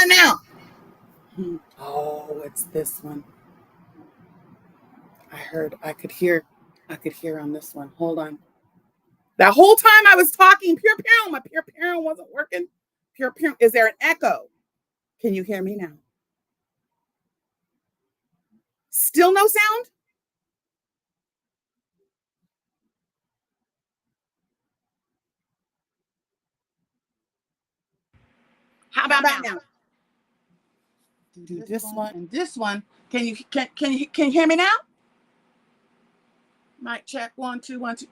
on now. Oh, it's this one. I could hear on this one. Hold on. That whole time I was talking, my pure wasn't working. Pure. Is there an echo? Can you hear me now? Still no sound? How about now? Do this one and this one. Can you hear me now? Mic check 1 2 1 2.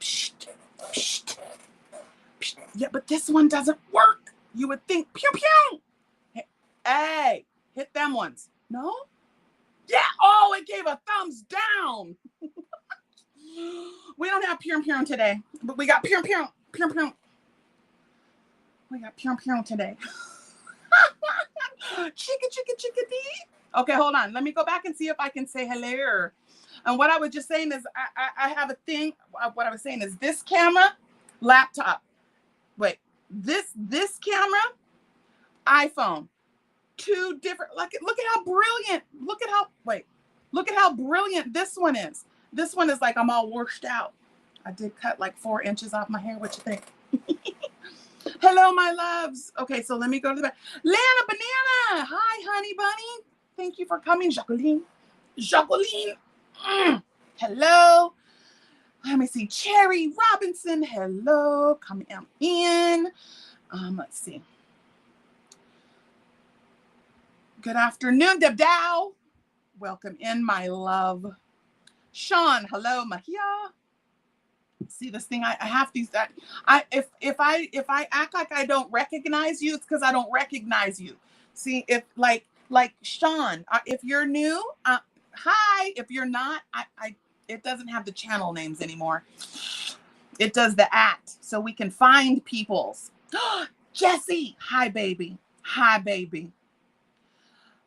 Psst, psst, psst. Yeah, but this one doesn't work. You would think pew. Hey, hit them ones. No? Yeah. Oh, it gave a thumbs down. We don't have pure today, but we got pure. We got pure today. Chickadee. Okay, hold on. Let me go back and see if I can say hello. And what I was just saying is I have a thing. What I was saying is this camera, laptop. Wait, this camera, iPhone. Two different. Look at how brilliant. Look at how brilliant this one is. This one is like I'm all washed out. I did cut like 4 inches off my hair. What you think? Hello, my loves. Okay, so let me go to the back. Lana Banana. Hi, honey bunny. Thank you for coming, Jacqueline. Hello. Let me see. Cherry Robinson. Hello. Come in. Let's see. Good afternoon, Deb Dow. Welcome in, my love. Sean. Hello, Mahia. See this thing? I have these. If I act like I don't recognize you, it's because I don't recognize you. See, if like Sean, if you're new, hi. If you're not, it doesn't have the channel names anymore. It does the @ so we can find people's. Jessie, hi baby.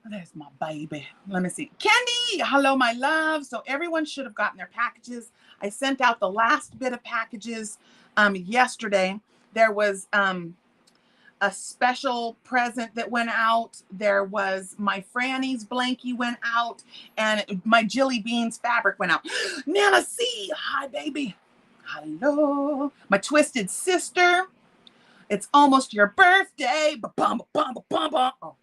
There's my baby. Let me see. Candy, hello, my love. So everyone should have gotten their packages. I sent out the last bit of packages yesterday. There was a special present that went out. There was my Franny's blankie went out, and my Jilly Beans fabric went out. Nana C, hi baby. Hello. My twisted sister. It's almost your birthday. Oh.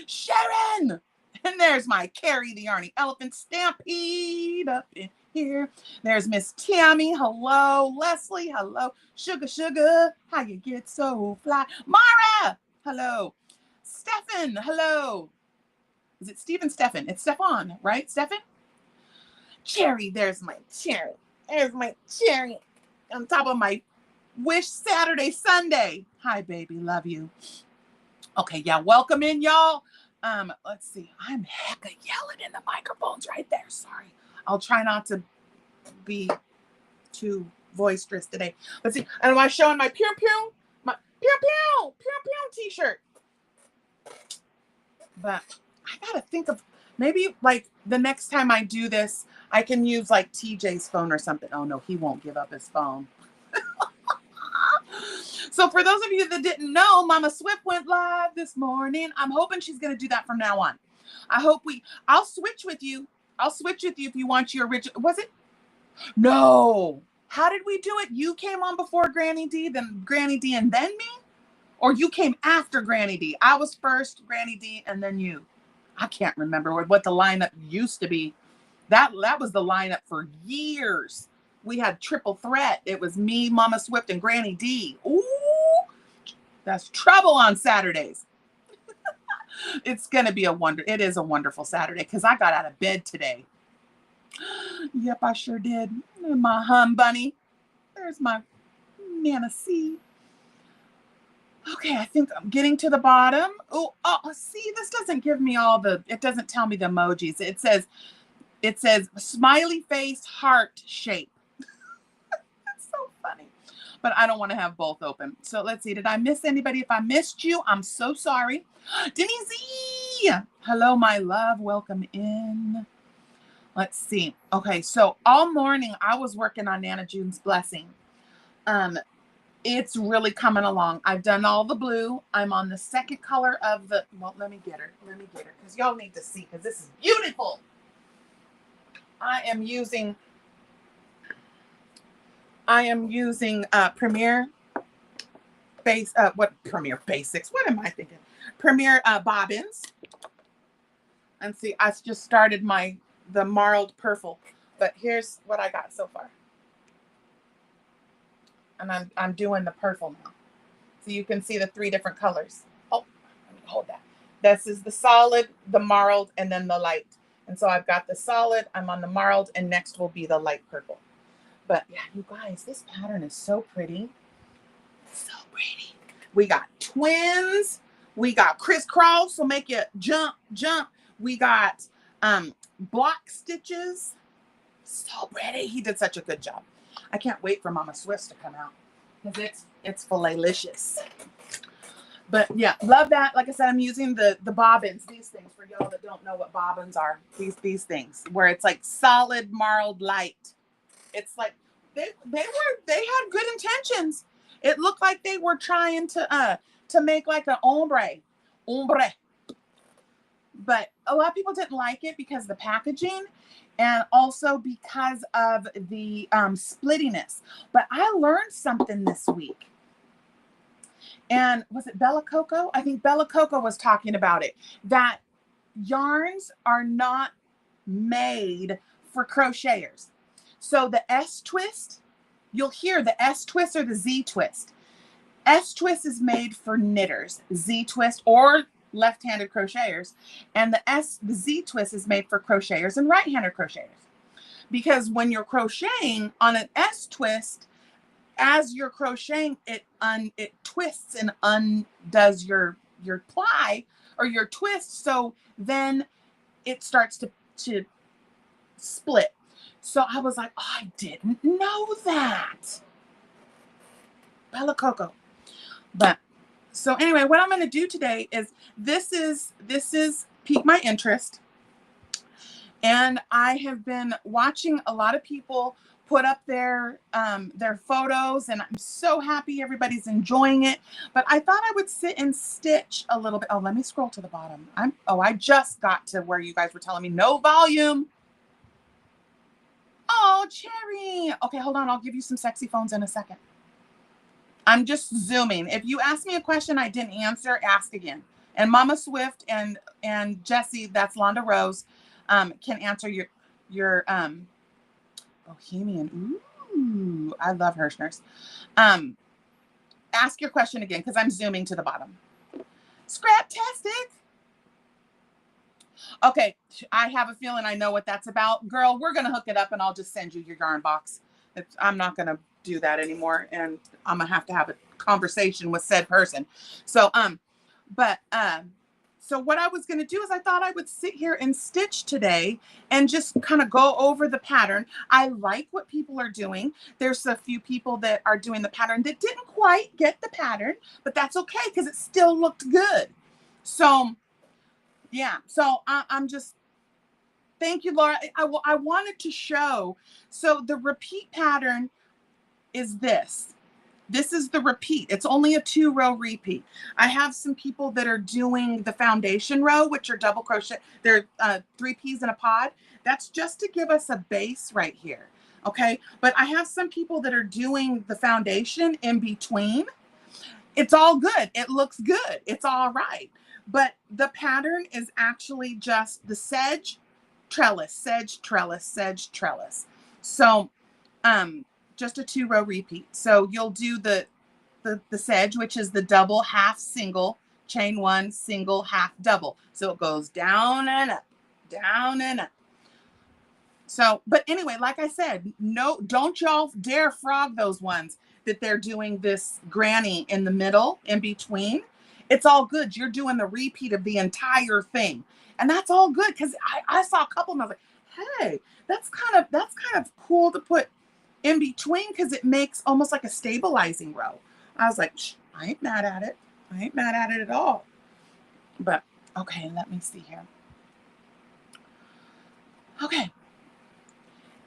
Sharon. And there's my Carrie the Arnie Elephant Stampede up in here. There's Miss Tammy. Hello. Leslie. Hello. Sugar. How you get so fly? Mara. Hello. Stefan. Hello. Is it Stephen? Stefan? It's Stefan, right? Stefan? Cherry. There's my cherry. On top of my wish Saturday, Sunday. Hi, baby. Love you. Okay, yeah. Welcome in, y'all. Let's see. I'm hecka yelling in the microphones right there. Sorry. I'll try not to be too boisterous today. Let's see. And am I showing my pew t-shirt? But I gotta think of maybe like the next time I do this, I can use like TJ's phone or something. Oh no, he won't give up his phone. So for those of you that didn't know, Mama Swift went live this morning. I'm hoping she's going to do that from now on. I'll switch with you. If you want your original. Was it? No. How did we do it? You came on before Granny D, then Granny D, and then me? Or you came after Granny D? I was first, Granny D, and then you. I can't remember what the lineup used to be. That was the lineup for years. We had triple threat. It was me, Mama Swift, and Granny D. Ooh, that's trouble on Saturdays. It's going to be it is a wonderful Saturday because I got out of bed today. Yep, I sure did. My hum bunny. There's my Nana C. Okay, I think I'm getting to the bottom. Oh, see, this doesn't give me it doesn't tell me the emojis. It says smiley face heart shape. That's so funny. But I don't want to have both open. So let's see. Did I miss anybody? If I missed you, I'm so sorry. Denise, hello, my love. Welcome in. Let's see. Okay, so all morning I was working on Nana June's blessing. It's really coming along. I've done all the blue. I'm on the second color of the, well, let me get her. Let me get her. Because y'all need to see, because this is beautiful. I am using Premier Premier Basics. What am I thinking? Premier bobbins. And see, I just started the marled purple. But here's what I got so far. And I'm doing the purple now. So you can see the 3 different colors. Oh, let me hold that. This is the solid, the marled, and then the light. And so I've got the solid, I'm on the marled, and next will be the light purple. But yeah, you guys, this pattern is so pretty. So pretty. We got twins. We got crisscross, so make you jump, jump. We got block stitches. So pretty. He did such a good job. I can't wait for Mama Swift's to come out because it's filet-licious. But yeah, love that. Like I said, I'm using the bobbins, these things, for y'all that don't know what bobbins are. These things where it's like solid marled light. It's like they had good intentions. It looked like they were trying to make like an ombre. But a lot of people didn't like it because of the packaging and also because of the splittiness. But I learned something this week. And was it Bella Coco? I think Bella Coco was talking about it, that yarns are not made for crocheters. So the S twist, you'll hear the S twist or the Z twist. S twist is made for knitters, Z twist or left-handed crocheters, and the Z twist is made for crocheters and right-handed crocheters. Because when you're crocheting on an S twist, as you're crocheting, it twists and undoes your ply or your twist, so then it starts to split. So I was like, oh, I didn't know that. Bella Coco. But so anyway, what I'm going to do today is this is piqued my interest. And I have been watching a lot of people put up their photos, and I'm so happy everybody's enjoying it. But I thought I would sit and stitch a little bit. Oh, let me scroll to the bottom. I just got to where you guys were telling me no volume. Oh, Cherry. Okay, hold on. I'll give you some sexy phones in a second. I'm just zooming. If you ask me a question I didn't answer, ask again. And Mama Swift and Jessie, that's Londa Rose, can answer your Bohemian. Ooh, I love Hirschner's. Ask your question again because I'm zooming to the bottom. Scraptastic. Okay, I have a feeling I know what that's about. Girl, we're going to hook it up and I'll just send you your yarn box. I'm not going to do that anymore, and I'm going to have a conversation with said person. So, so what I was going to do is I thought I would sit here and stitch today and just kind of go over the pattern. I like what people are doing. There's a few people that are doing the pattern that didn't quite get the pattern, but that's okay because it still looked good. So, yeah. So I'm just, thank you, Laura. I wanted to show. So the repeat pattern is this. This is the repeat. It's only a 2-row repeat. I have some people that are doing the foundation row, which are double crochet. They're 3 peas in a pod. That's just to give us a base right here. Okay. But I have some people that are doing the foundation in between. It's all good. It looks good. It's all right. But the pattern is actually just the sedge, trellis, sedge, trellis, sedge, trellis. So, just a 2-row repeat. So you'll do the sedge, which is the double, half, single, chain 1, single, half, double. So it goes down and up, down and up. So, but anyway, like I said, no, don't y'all dare frog those ones that they're doing this granny in the middle, in between. It's all good. You're doing the repeat of the entire thing. And that's all good because I saw a couple of them. I was like, hey, that's kind of cool to put in between because it makes almost like a stabilizing row. I was like, I ain't mad at it. I ain't mad at it at all. But okay, let me see here. Okay.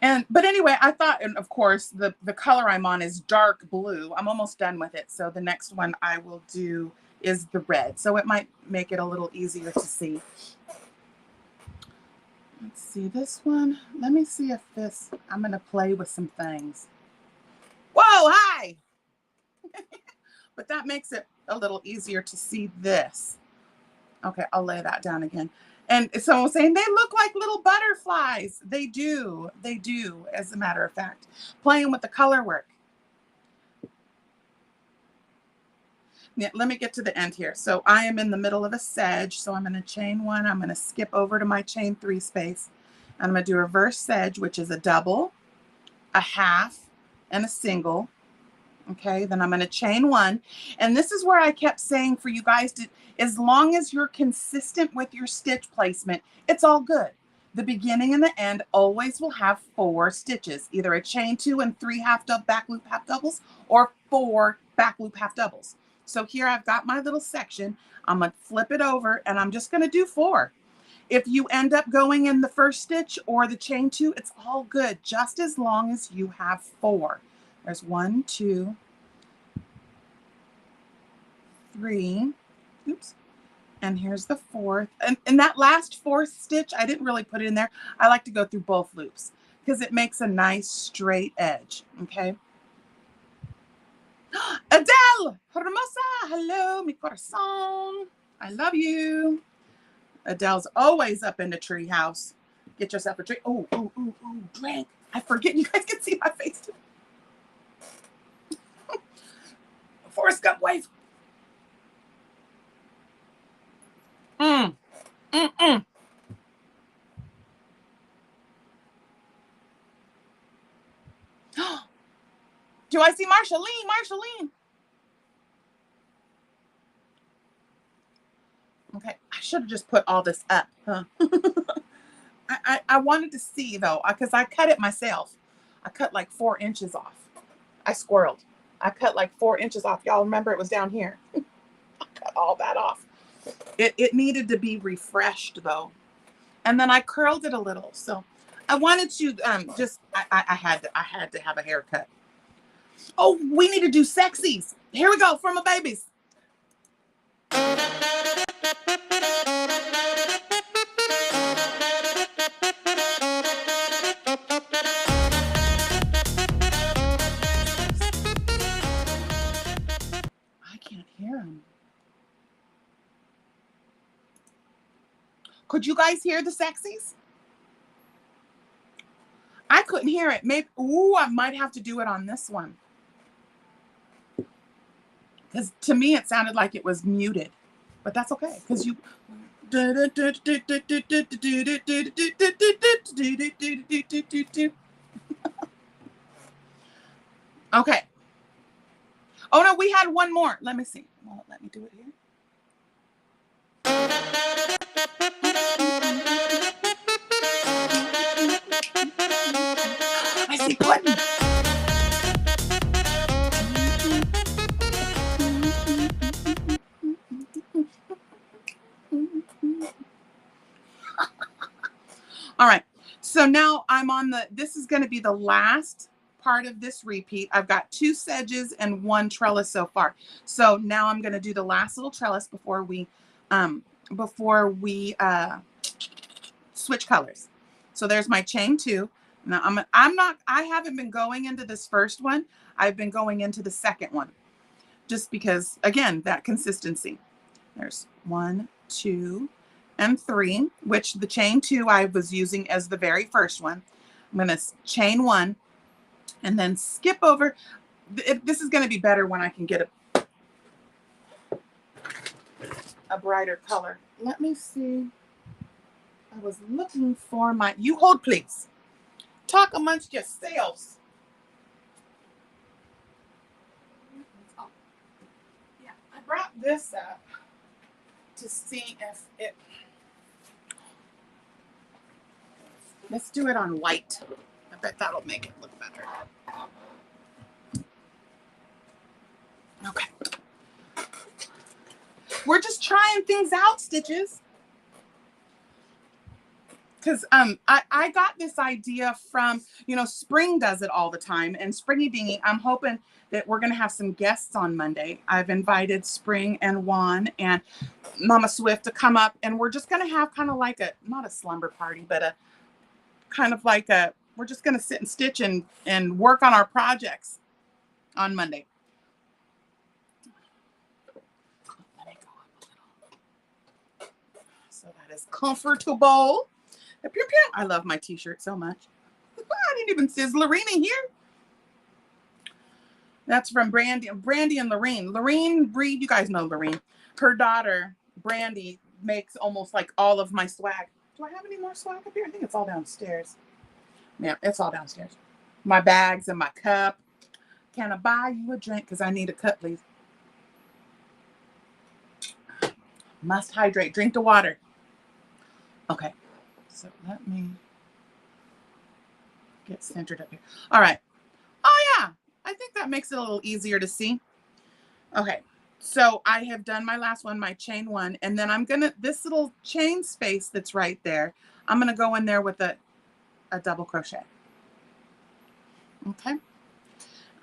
And But anyway, I thought, and of course, the color I'm on is dark blue. I'm almost done with it. So the next one I will do is the red. So it might make it a little easier to see. Let's see this one. Let me see if this, I'm going to play with some things. Whoa, hi! But that makes it a little easier to see this. Okay, I'll lay that down again. And someone was saying, they look like little butterflies. They do, as a matter of fact. Playing with the color work. Yeah, let me get to the end here. So I am in the middle of a sedge. So I'm going to chain one. I'm going to skip over to my chain 3 space. I'm going to do a reverse sedge, which is a double, a half, and a single. Okay, then I'm going to chain one. And this is where I kept saying for you guys to, as long as you're consistent with your stitch placement, it's all good. The beginning and the end always will have 4 stitches, either a chain 2 and 3 back loop half doubles, or 4 back loop half doubles. So here I've got my little section. I'm going to flip it over and I'm just going to do 4. If you end up going in the first stitch or the chain 2, it's all good, just as long as you have 4. There's 1, 2, 3. Oops. And here's the 4th. And that last 4th stitch, I didn't really put it in there. I like to go through both loops because it makes a nice straight edge. Okay. Adele, hermosa, hello, mi corazón. I love you. Adele's always up in the tree house. Get yourself a drink. Oh, drink. I forget you guys can see my face too. Forrest Gump wave. Do I see Marceline? Okay, I should have just put all this up, huh? I wanted to see though, because I cut it myself. I cut like 4 inches off. I squirreled. I cut like 4 inches off. Y'all remember it was down here. I cut all that off. It needed to be refreshed though. And then I curled it a little. So I wanted to I had to have a haircut. Oh, we need to do sexies. Here we go for my babies. I can't hear them. Could you guys hear the sexies? I couldn't hear it. Maybe, ooh, I might have to do it on this one. Because to me, it sounded like it was muted. But that's okay. Because you... Okay. Oh, no, we had one more. Let me see. Well, let me do it here. I see Clinton. All right. So now I'm on this is going to be the last part of this repeat. I've got 2 sedges and 1 trellis so far. So now I'm going to do the last little trellis before we switch colors. So there's my chain 2. Now I haven't been going into this first one. I've been going into the second one just because, again, that consistency. There's 1, 2, and 3, which the chain 2 I was using as the very first one. I'm going to chain 1 and then skip over. This is going to be better when I can get a brighter color. Let me see. I was looking for my, you hold please. Talk amongst yourselves. Yeah, I brought this up to see if it, let's do it on white. I bet that'll make it look better. Okay. We're just trying things out, Stitches. because I got this idea from, Spring does it all the time. And Springy Dingy, I'm hoping that we're going to have some guests on Monday. I've invited Spring and Juan and Mama Swift to come up, and we're just going to have kind of like not a slumber party, but a kind of like we're just going to sit and stitch and work on our projects on Monday. Let me go up a little. So that is comfortable. I love my t-shirt so much. I didn't even see Lorena here. That's from Brandy and Lorene. Lorene Breed, you guys know Lorene. Her daughter, Brandy, makes almost like all of my swag. Do I have any more swag up here? I think it's all downstairs. Yeah, it's all downstairs. My bags and my cup. Can I buy you a drink? Because I need a cup, please. Must hydrate. Drink the water. Okay. So let me get centered up here. All right. Oh, yeah. I think that makes it a little easier to see. Okay. So I have done my last one, my chain one. And then I'm going to, this little chain space that's right there, I'm going to go in there with a double crochet. Okay.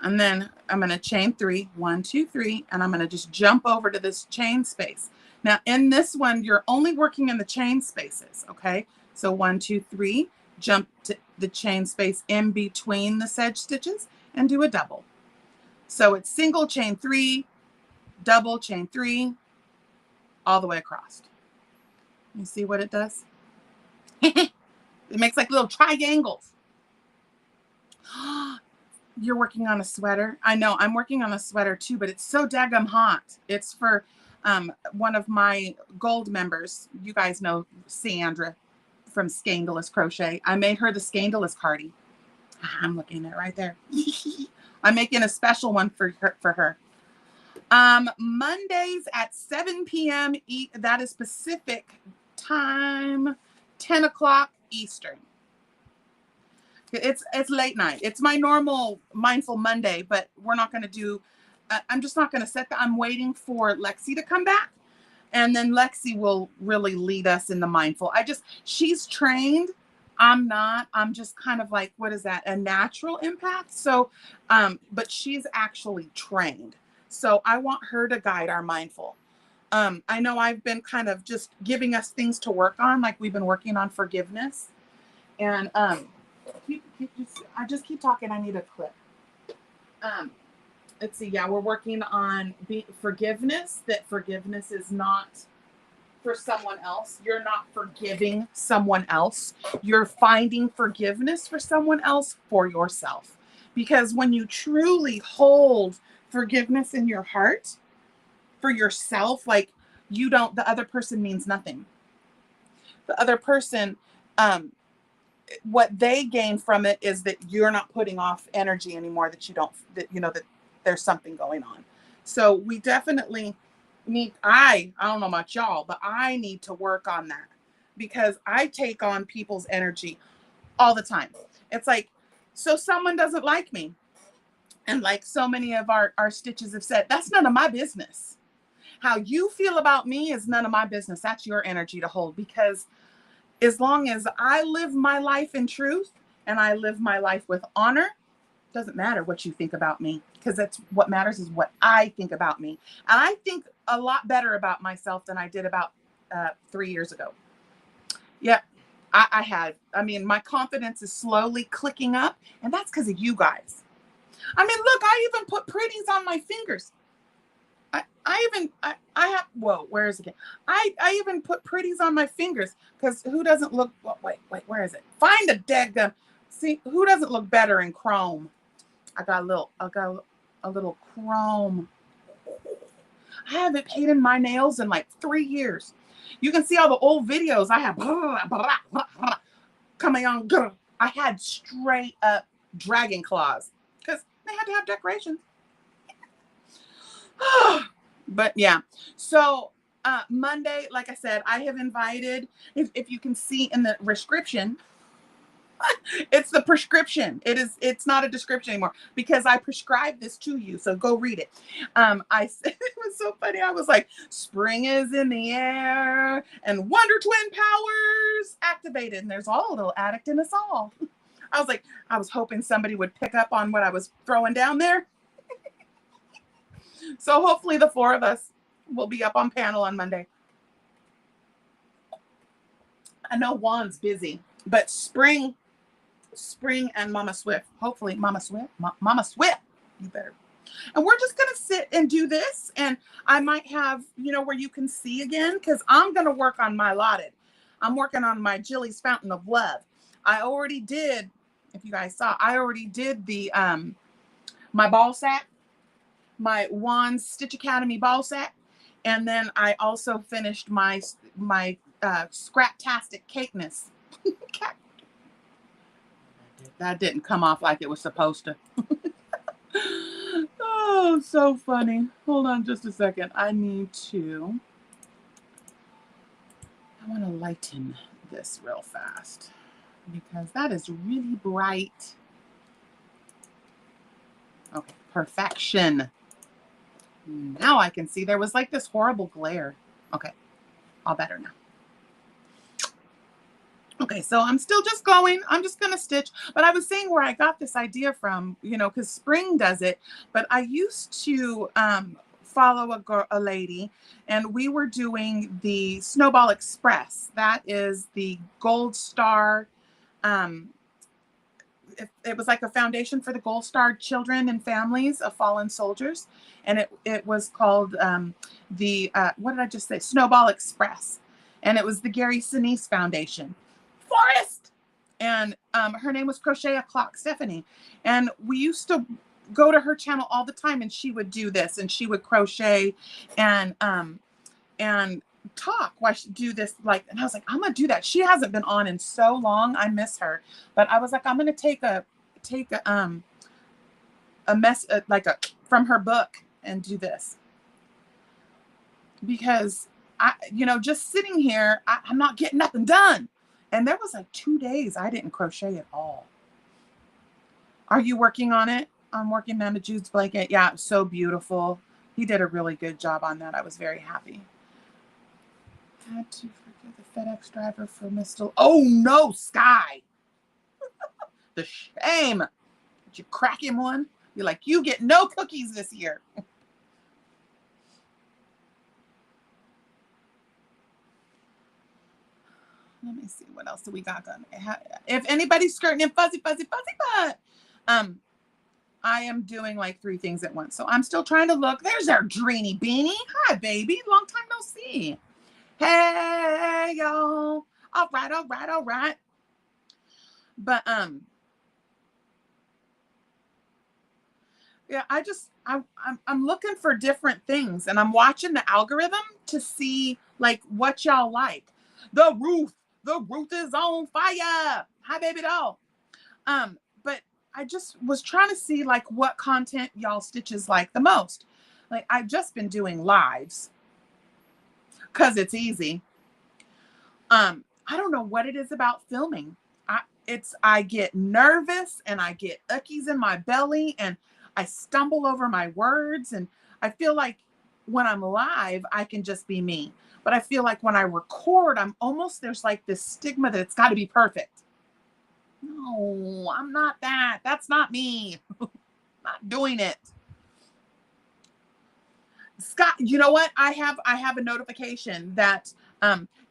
And then I'm going to chain 3, 1, 2, 3, and I'm going to just jump over to this chain space. Now in this one, you're only working in the chain spaces. Okay. So 1, 2, 3, jump to the chain space in between the sedge stitches and do a double. So it's single chain 3, double chain 3, all the way across. You see what it does? It makes like little triangles. You're working on a sweater? I know, I'm working on a sweater too, but it's so daggum hot. It's for one of my gold members. You guys know Sandra from Scandalous Crochet. I made her the Scandalous cardi. I'm looking at it right there. I'm making a special one for her. Mondays at 7 p.m. That is Pacific time, 10 o'clock Eastern. It's late night. It's my normal Mindful Monday, but we're not going to do, I'm just not going to set that. I'm waiting for Lexi to come back. And then Lexi will really lead us in the Mindful. She's trained. I'm not. I'm just kind of like, what is that? A natural impact. So, but she's actually trained. So I want her to guide our Mindful. I know I've been kind of just giving us things to work on, like we've been working on forgiveness. And I just keep talking. I need a clip. Let's see. Yeah, we're working on forgiveness, that forgiveness is not for someone else. You're not forgiving someone else. You're finding forgiveness for someone else for yourself. Because when you truly hold forgiveness in your heart for yourself, like the other person means nothing. The other person, what they gain from it is that you're not putting off energy anymore, that there's something going on. So we definitely need, I don't know about y'all, but I need to work on that, because I take on people's energy all the time. It's like, so someone doesn't like me. And like so many of our stitches have said, that's none of my business. How you feel about me is none of my business. That's your energy to hold, because as long as I live my life in truth and I live my life with honor, doesn't matter what you think about me, because that's what matters is what I think about me. And I think a lot better about myself than I did about 3 years ago. Yep, I mean, my confidence is slowly clicking up, and that's because of you guys. I mean, look, I even put pretties on my fingers. I have, whoa, where is it? I even put pretties on my fingers, because who doesn't look, wait, where is it? Find a dead, see, who doesn't look better in chrome? I got a little chrome. I haven't painted my nails in like 3 years. You can see all the old videos I have. Coming on, I had straight up dragon claws, because they had to have decorations. But yeah, so Monday, like I said, I have invited, if you can see in the description, It's the prescription. It's not a description anymore because I prescribed this to you. So go read it. It was so funny. I was like, spring is in the air and Wonder Twin powers activated. And there's all a little addict in us all. I was like, I was hoping somebody would pick up on what I was throwing down there. So hopefully the 4 of us will be up on panel on Monday. I know Juan's busy, but Spring and Mama Swift, hopefully Mama Swift, you better. And we're just going to sit and do this. And I might have, where you can see again, because I'm going to work on my allotted. I'm working on my Jilly's Fountain of Love. I already did, if you guys saw, I already did the, my ball sack, my JUAN Stitch Academy ball sack. And then I also finished my Caketasticness. That didn't come off like it was supposed to. Oh, so funny. Hold on just a second. I want to lighten this real fast because that is really bright. Okay, perfection. Now I can see. There was like this horrible glare. Okay, all better now. Okay, so I'm still just going. I'm just going to stitch. But I was saying where I got this idea from, because Spring does it. But I used to follow a lady, and we were doing the Snowball Express. That is the Gold Star. It was like a foundation for the Gold Star children and families of fallen soldiers. And it was called what did I just say? Snowball Express. And it was the Gary Sinise Foundation. Forest. And her name was Crochet O'Clock, Stephanie. And we used to go to her channel all the time, and she would do this, and she would crochet and talk while she do this. And I was like, I'm gonna do that. She hasn't been on in so long. I miss her. But I was like, I'm gonna take a mess from her book and do this because just sitting here, I'm not getting nothing done. And there was like 2 days I didn't crochet at all. Are you working on it? I'm working on the Jude's blanket. Yeah, it's so beautiful. He did a really good job on that. I was very happy. Had to forgive the FedEx driver for Mistle. Oh no, Sky. The shame. Did you crack him one? You're like, you get no cookies this year. Let me see what else do we got done. If anybody's skirting in fuzzy butt, I am doing like 3 things at once. So I'm still trying to look. There's our Dreeny Beanie. Hi, baby. Long time no see. Hey, y'all. All right. But yeah, I'm looking for different things, and I'm watching the algorithm to see like what y'all like. The roof is on fire. Hi, baby doll. But I just was trying to see like what content y'all stitches like the most. Like I've just been doing lives because it's easy. I don't know what it is about filming. I get nervous and I get uckies in my belly and I stumble over my words, and I feel like when I'm live, I can just be me. But I feel like when I record, there's like this stigma that it's got to be perfect. No, I'm not that. That's not me. Not doing it. Scott, you know what? I have a notification that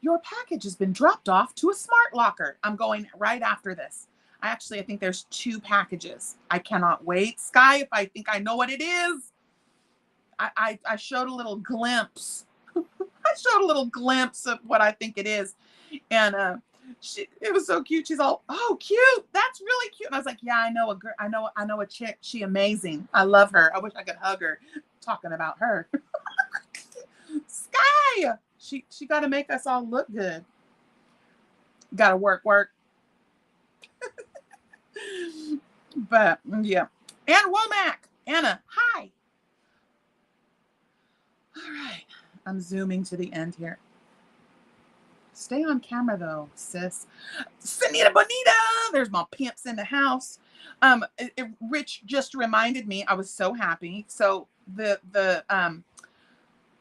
your package has been dropped off to a smart locker. I'm going right after this. I think there's 2 packages. I cannot wait. Sky, if I think I know what it is. I showed a little glimpse. I showed a little glimpse of what I think it is. And it was so cute. She's all, oh, cute. That's really cute. And I was like, yeah, I know a girl. I know a chick. She amazing. I love her. I wish I could hug her. Talking about her. Sky. She got to make us all look good. Got to work. But yeah. And Womack. Anna, hi. All right. I'm zooming to the end here. Stay on camera though, sis. Sanita Bonita, there's my pimps in the house. Rich just reminded me, I was so happy. So the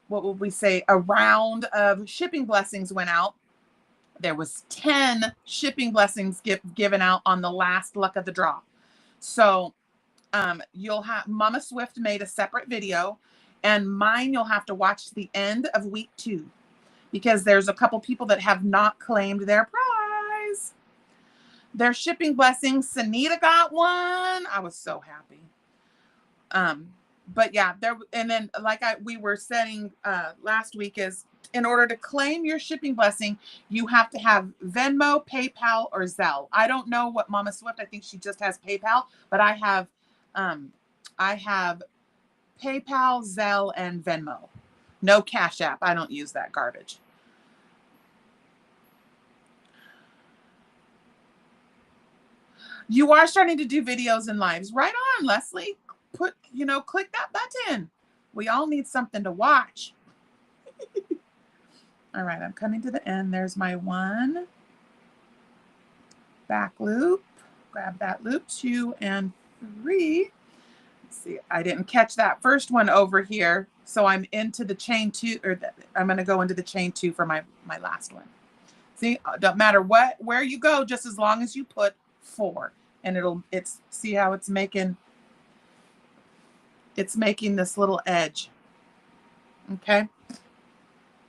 what would we say, a round of shipping blessings went out. There was 10 shipping blessings given out on the last luck of the draw. So you'll have, Mama Swift made a separate video, and mine you'll have to watch the end of week 2 because there's a couple people that have not claimed their prize. Their shipping blessings, Sanita got one. I was so happy. But yeah, there, and then like we were saying last week, is in order to claim your shipping blessing, you have to have Venmo, PayPal, or Zelle. I don't know what Mama Swift, I think she just has PayPal, but I have PayPal, Zelle, and Venmo. No Cash App. I don't use that garbage. You are starting to do videos and lives. Right on, Leslie. Click that button. We all need something to watch. All right, I'm coming to the end. There's my 1 back loop. Grab that loop, 2 and 3. Let's see, I didn't catch that first one over here. So I'm into the chain 2, I'm going to go into the chain 2 for my last one. See, don't matter where you go, just as long as you put 4, and see how it's making this little edge. Okay.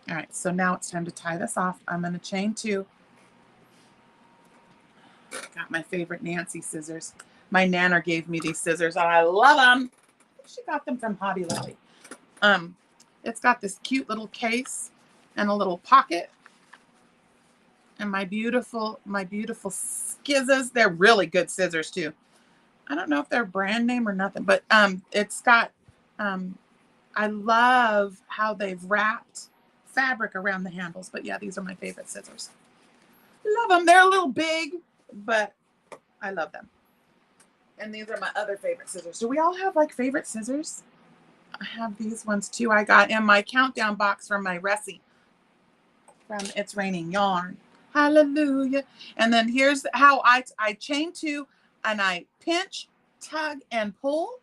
All right, so now it's time to tie this off. I'm going to chain 2. Got my favorite Nancy scissors. My Nana gave me these scissors, and I love them. She got them from Hobby Lobby. It's got this cute little case and a little pocket. And my beautiful skizzers. They're really good scissors too. I don't know if they're brand name or nothing, but it's got, I love how they've wrapped fabric around the handles. But yeah, these are my favorite scissors. Love them. They're a little big, but I love them. And these are my other favorite scissors. Do we all have like favorite scissors? I have these ones too. I got in my countdown box from my Ressie from It's Raining Yarn. Hallelujah. And then here's how I chain 2, and I pinch, tug, and pull.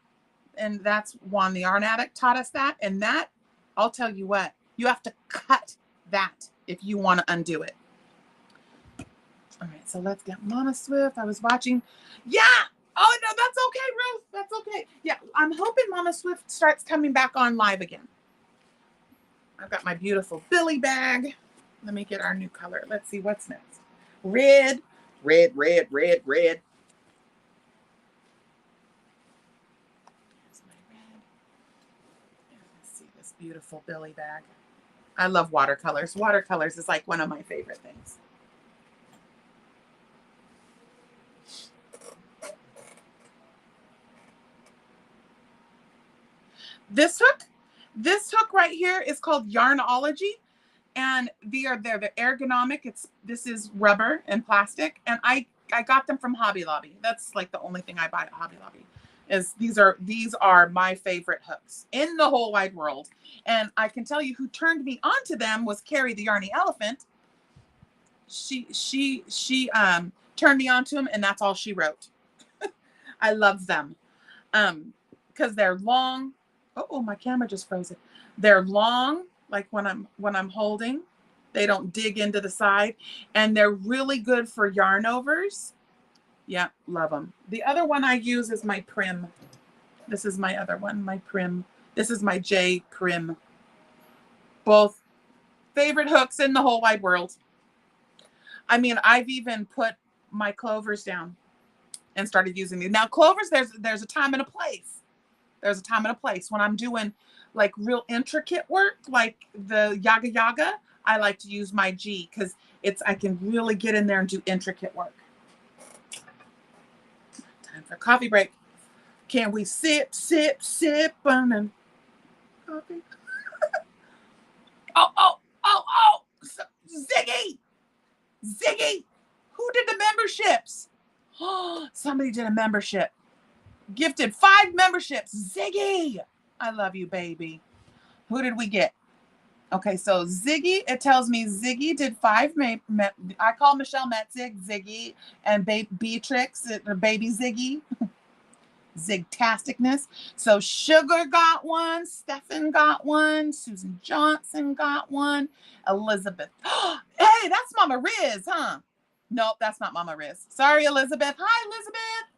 And that's Juan the Yarn Addict taught us that. And that, I'll tell you what, you have to cut that if you want to undo it. All right, so let's get Mama Swift. I was watching. Yeah. Oh, no, that's okay, Ruth. That's okay. Yeah, I'm hoping Mama Swift starts coming back on live again. I've got my beautiful Billie bag. Let me get our new color. Let's see what's next. Red, red, red, red, red. There's my red. Let's see this beautiful Billie bag. I love watercolors. Watercolors is like one of my favorite things. This hook right here is called Yarnology. And they're ergonomic. This is rubber and plastic, and I got them from Hobby Lobby. That's like the only thing I buy at Hobby Lobby. These are my favorite hooks in the whole wide world. And I can tell you who turned me onto them was Carrie the Yarny Elephant. She turned me onto them, and that's all she wrote. I love them because they're long. Oh, my camera just froze it. They're long. Like when I'm holding, they don't dig into the side, and they're really good for yarn overs. Yeah, love them. The other one I use is my Prim. This is my other one, my Prim. This is my J Prim. Both favorite hooks in the whole wide world. I mean, I've even put my clovers down and started using these. Now clovers, there's a time and a place. There's a time and a place. When I'm doing like real intricate work, like the Yaga, I like to use my G because I can really get in there and do intricate work. Time for coffee break. Can we sip on coffee? oh, Ziggy, who did the memberships? Oh, somebody did a membership. Gifted 5 memberships. Ziggy, I love you, baby. Who did we get? Okay, so Ziggy, it tells me Ziggy did 5. I call Michelle Metzig Ziggy, and Beatrix, baby Ziggy. Caketasticness. So Sugar got one, Stefan got one, Susan Johnson got one, Elizabeth. Hey, that's Mama Riz, huh? Nope, that's not Mama Riz. Sorry, Elizabeth. Hi,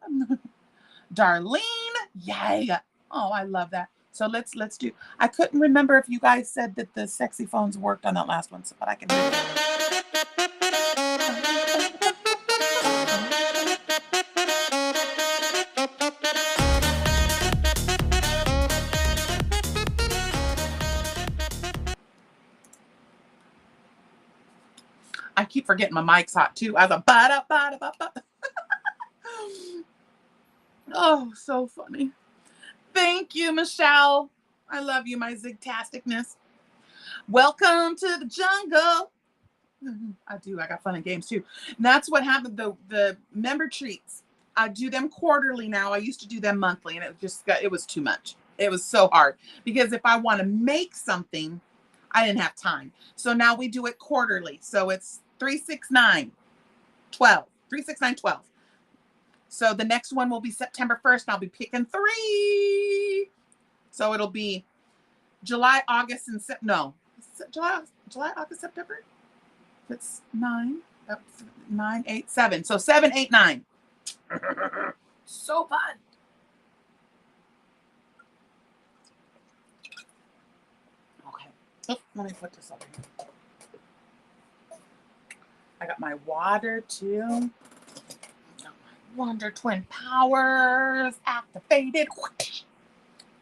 Elizabeth. Darlene. Yay. Oh, I love that. So let's do. I couldn't remember if you guys said that the sexy phones worked on that last one, so but I can do it. I keep forgetting my mic's hot too. I was a ba-da-ba-da-ba-ba. Oh, so funny. Thank you, Michelle. I love you, my Zigtasticness. Welcome to the jungle. I do. I got fun and games too. And that's what happened. The member treats. I do them quarterly now. I used to do them monthly, and it was too much. It was so hard because if I want to make something, I didn't have time. So now we do it quarterly. So it's 3, 6, 9, 12. 3, 6, 9, 12. So the next one will be September 1st. And I'll be picking 3. So it'll be July, August, and July, August, September. It's 9, 8, 7. So 7, 8, 9. So fun. Okay. Oh, let me put this over here. I got my water too. Got my Wonder Twin Powers activated.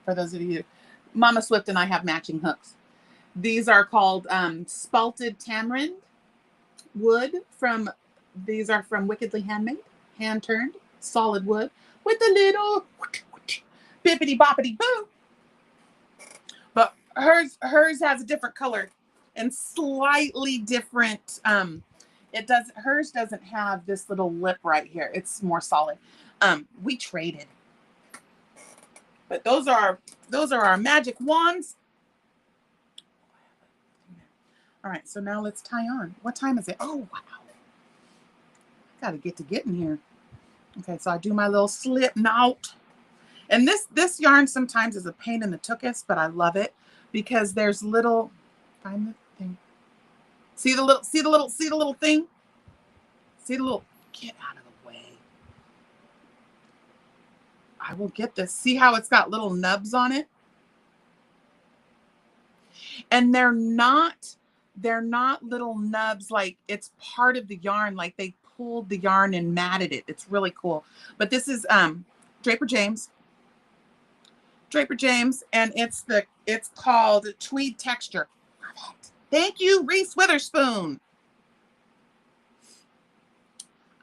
For those of you, Mama Swift and I have matching hooks. These are called spalted tamarind wood these are from Wickedly Handmade, hand turned, solid wood with a little bippity boppity boo. But hers has a different color and slightly different. Hers doesn't have this little lip right here. It's more solid. We traded. But those are our magic wands. All right, so now let's tie on. What time is it? Oh, wow. Got to get in here. Okay, so I do my little slip knot. And this yarn sometimes is a pain in the tuchus, but I love it because there's little, find the thing. See the little thing? See the little, get out of the way. I will get this. See how it's got little nubs on it? And they're not little nubs like it's part of the yarn, like they pulled the yarn and matted it. It's really cool. But this is Draper James, and it's called Tweed Texture. Love it. Thank you, Reese Witherspoon.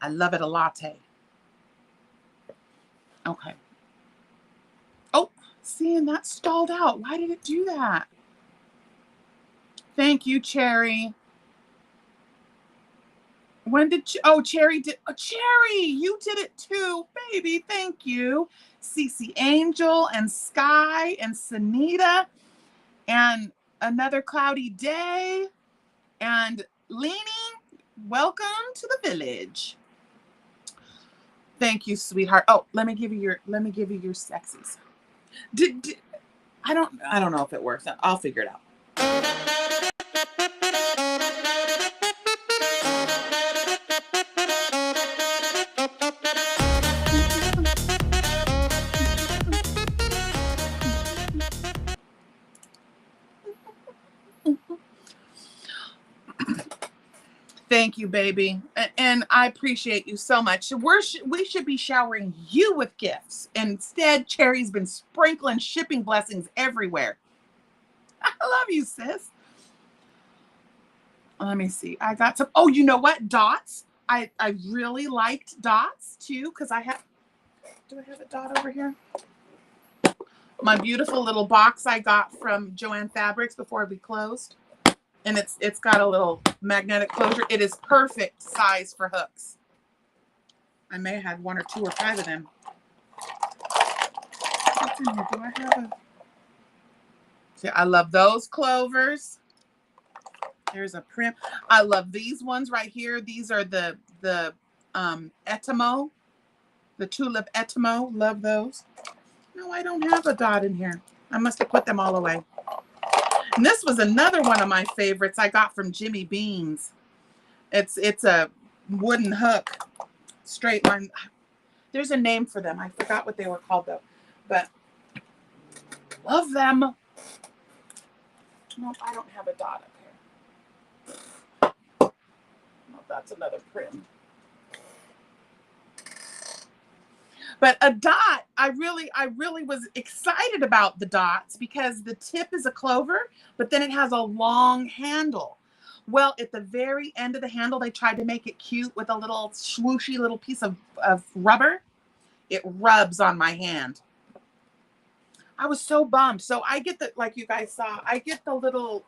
I love it a latte. Okay. Oh, seeing that stalled out. Why did it do that? Thank you, Cherry. When did Cherry did? Oh, Cherry, you did it too, baby. Thank you, Cece Angel and Sky and Sunita and Another Cloudy Day and Leanie. Welcome to the village. Thank you, sweetheart. Oh, let me give you your sexies. I don't know if it works. I'll figure it out. Thank you, baby. And I appreciate you so much. We should be showering you with gifts. Instead, Cherry's been sprinkling shipping blessings everywhere. I love you, sis. Let me see. I got some. Oh, you know what? Dots. I really liked dots too because I have. Do I have a dot over here? My beautiful little box I got from JUAN Fabrics before we closed. And it's got a little magnetic closure. It is perfect size for hooks. I may have had 1 or 2 or 5 of them. What's in here? Do I have a... See, I love those clovers. There's a prim. I love these ones right here. These are the Etimo, the tulip Etimo. Love those. No, I don't have a dot in here. I must have put them all away. And this was another one of my favorites I got from Jimmy Beans. It's a wooden hook, straight line. There's a name for them. I forgot what they were called though, but love them. Nope, I don't have a dot up here. No, that's another prim. But a dot, I really was excited about the dots because the tip is a clover, but then it has a long handle. Well, at the very end of the handle, they tried to make it cute with a little swooshy little piece of rubber. It rubs on my hand. I was so bummed. So I get the, like you guys saw, I get the little,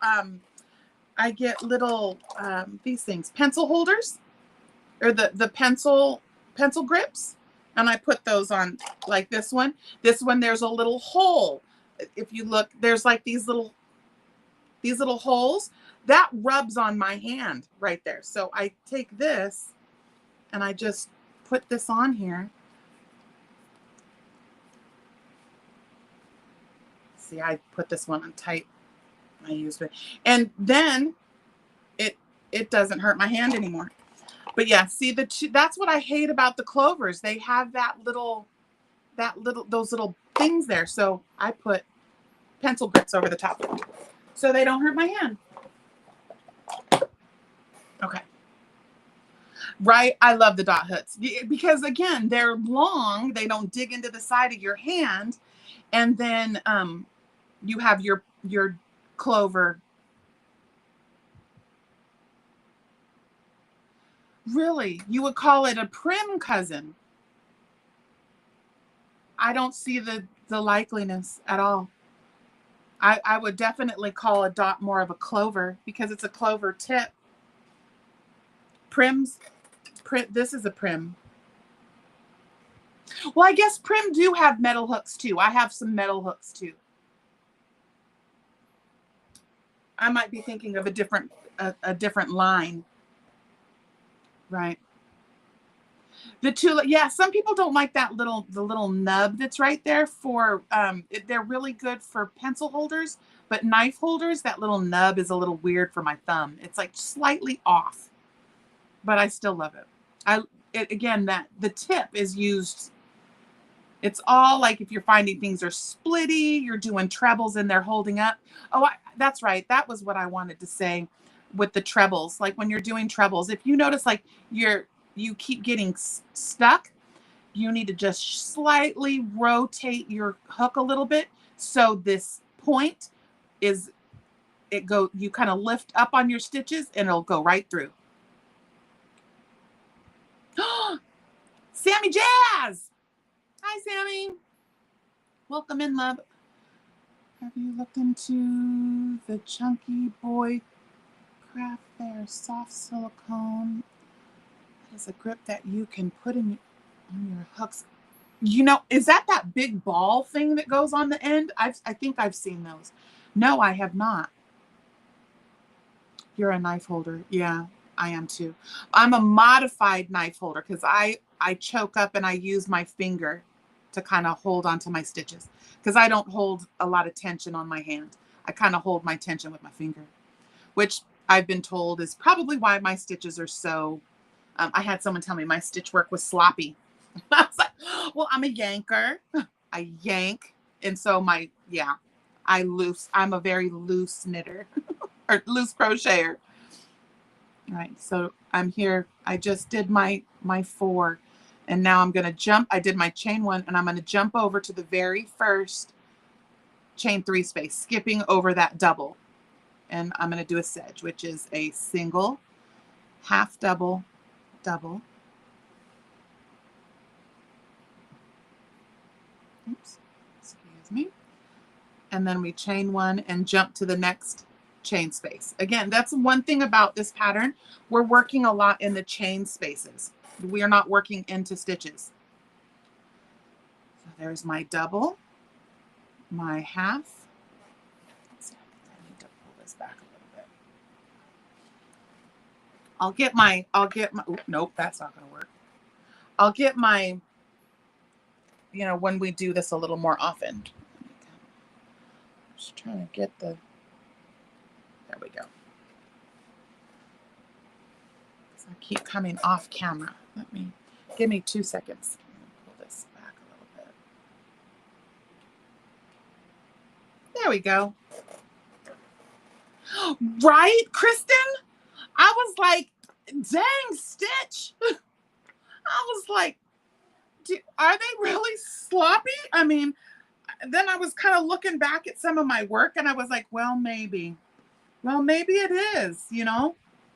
these things, pencil holders, or the pencil grips. And I put those on like this one. This one, there's a little hole. If you look, there's like these little holes. That rubs on my hand right there. So I take this and I just put this on here. See, I put this one on tight. I used it. And then it doesn't hurt my hand anymore. But yeah, see, that's what I hate about the clovers. They have those little things there. So I put pencil grips over the top of them so they don't hurt my hand. Okay. Right. I love the dot hooks because again, they're long. They don't dig into the side of your hand. And then you have your clover. Really? You would call it a prim cousin? I don't see the likeliness at all. I would definitely call a dot more of a clover because it's a clover tip. Prims, this is a prim. Well, I guess prim do have metal hooks too. I have some metal hooks too. I might be thinking of a different line. Right. The tulip, yeah, some people don't like the little nub that's right there for, they're really good for pencil holders, but knife holders, that little nub is a little weird for my thumb. It's like slightly off, but I still love it. Again, the tip is used, it's all like if you're finding things are splitty, you're doing trebles and they're holding up. Oh, that's right. That was what I wanted to say with the trebles. Like when you're doing trebles, if you notice like you keep getting stuck, you need to just slightly rotate your hook a little bit. So this point is, you kind of lift up on your stitches and it'll go right through. Sammy Jazz. Hi, Sammy. Welcome in, love. Have you looked into the Chunky Boy craft there? Soft silicone. Is a grip that you can put on your hooks. You know, is that big ball thing that goes on the end? I think I've seen those. No, I have not. You're a knife holder. Yeah, I am too. I'm a modified knife holder because I choke up and I use my finger to kind of hold onto my stitches because I don't hold a lot of tension on my hand. I kind of hold my tension with my finger, which I've been told is probably why my stitches are so. I had someone tell me my stitch work was sloppy. I was like, well, I'm a yanker. I yank. And so I'm a very loose knitter or loose crocheter. All right. So I'm here. I just did my 4 and now I'm going to jump. I did my chain 1 and I'm going to jump over to the very first chain 3 space, skipping over that double. And I'm going to do a sedge, which is a single, half double, double. Oops, excuse me. And then we chain 1 and jump to the next chain space. Again, that's one thing about this pattern. We're working a lot in the chain spaces. We are not working into stitches. So there's my double, my half. Let's see, I need to pull this back a little bit. nope, that's not going to work. I'll get my, when we do this a little more often. Just trying to get there we go. I keep coming off camera. Give me 2 seconds. Pull this back a little bit. There we go. Right, Kristen? I was like, dang, Stitch. I was like, are they really sloppy? I mean, then I was kind of looking back at some of my work and I was like, well, maybe it is,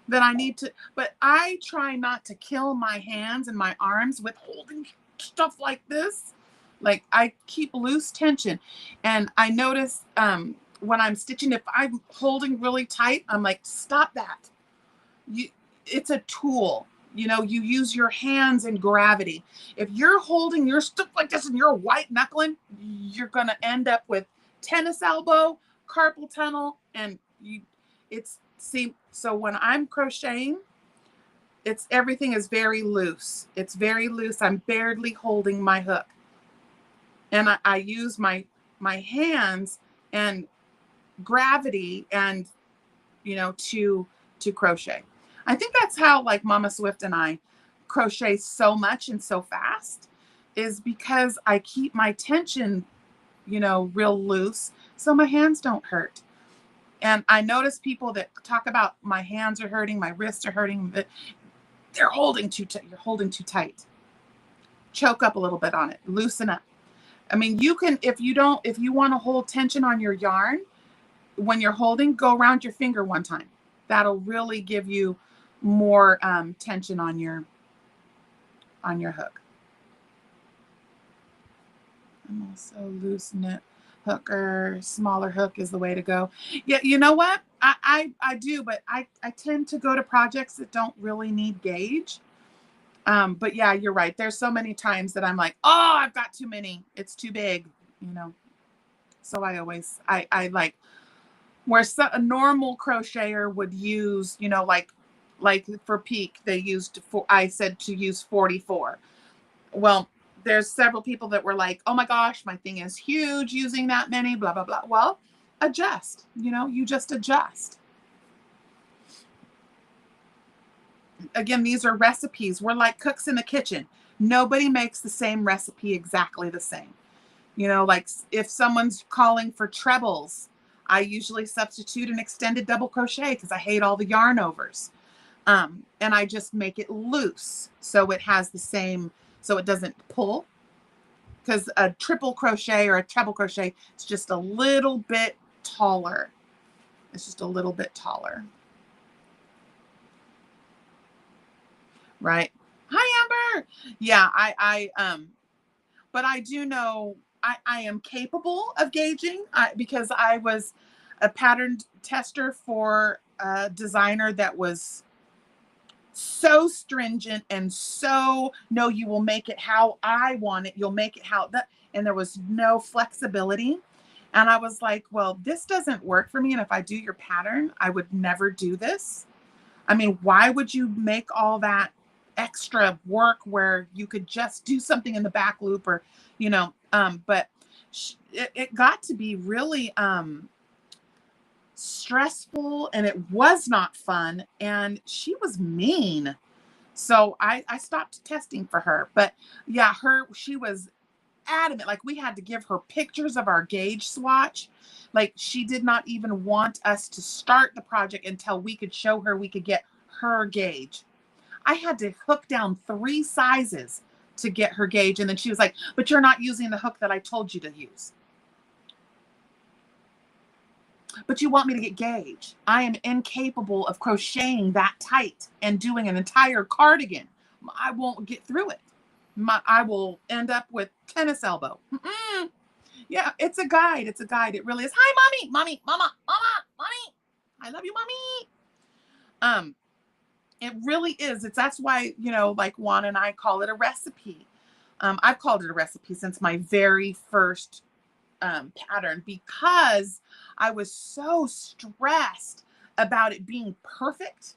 that I need to, but I try not to kill my hands and my arms with holding stuff like this. Like I keep loose tension. And I notice when I'm stitching, if I'm holding really tight, I'm like, stop that. It's a tool. You use your hands and gravity. If you're holding your stuff like this and you're white knuckling, you're going to end up with tennis elbow, carpal tunnel, and so when I'm crocheting, everything is very loose. It's very loose. I'm barely holding my hook. And I use my hands and gravity and, to crochet. I think that's how like Mama Swift and I crochet so much and so fast, is because I keep my tension, real loose so my hands don't hurt. And I notice people that talk about my hands are hurting, my wrists are hurting, but they're holding too tight. You're holding too tight. Choke up a little bit on it. Loosen up. I mean, you can, if you want to hold tension on your yarn, when you're holding, go around your finger one time. That'll really give you more tension on your hook. I'm also loose knit hooker. Smaller hook is the way to go. Yeah, you know what? I do, but I tend to go to projects that don't really need gauge. But yeah, you're right. There's so many times that I'm like, oh, I've got too many. It's too big, So I always, I like where a normal crocheter would use, like for peak, I said to use 44. Well, there's several people that were like, oh my gosh, my thing is huge using that many, blah, blah, blah. Well, adjust, you just adjust. Again, these are recipes. We're like cooks in the kitchen. Nobody makes the same recipe exactly the same. Like if someone's calling for trebles, I usually substitute an extended double crochet because I hate all the yarn overs. And I just make it loose so it has the same, so it doesn't pull. Because a triple crochet or a treble crochet is just a little bit taller. It's just a little bit taller. Right. Hi, Amber. Yeah, but I do know I am capable of gauging because I was a pattern tester for a designer that was so stringent and so, no, you will make it how I want it. You'll make it how that, and there was no flexibility. And I was like, well, this doesn't work for me. And if I do your pattern, I would never do this. I mean, why would you make all that extra work where you could just do something in the back loop or, but it got to be really stressful and it was not fun. And she was mean. So I stopped testing for her. But yeah, she was adamant. Like we had to give her pictures of our gauge swatch. Like she did not even want us to start the project until we could show her we could get her gauge. I had to hook down 3 sizes to get her gauge. And then she was like, but you're not using the hook that I told you to use. But you want me to get gauge. I am incapable of crocheting that tight and doing an entire cardigan. I won't get through it. I will end up with tennis elbow. Yeah, it's a guide. It's a guide. It really is. Hi, mommy, mama, mommy. I love you, mommy. It really is. That's why, like Juan and I call it a recipe. I've called it a recipe since my very first pattern because I was so stressed about it being perfect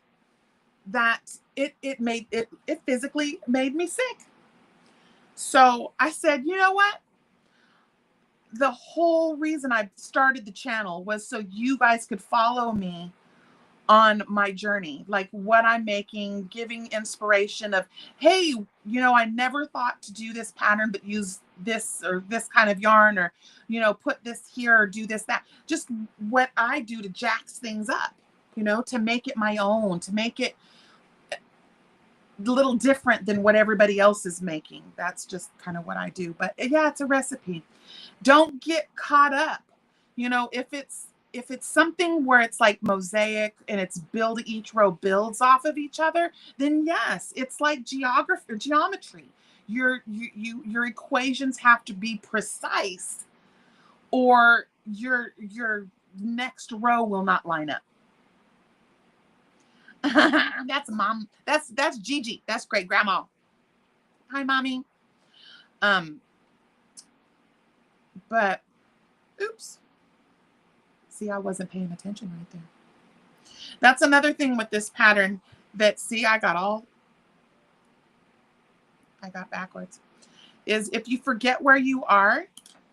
that it physically made me sick. So I said, you know what? The whole reason I started the channel was so you guys could follow me on my journey, like what I'm making, giving inspiration of, hey, you know, I never thought to do this pattern, but use this or this kind of yarn, or, you know, put this here or do this, that, just what I do to jax things up, you know, to make it my own, to make it a little different than what everybody else is making. That's just kind of what I do. But yeah, it's a recipe. Don't get caught up. You know, if it's something where it's like mosaic and it's each row builds off of each other, then yes, it's like geography or geometry. Your equations have to be precise, or your next row will not line up. That's mom. That's Gigi. That's great grandma. Hi, mommy. But oops. See, I wasn't paying attention right there. That's another thing with this pattern that, see, I got backwards, is if you forget where you are,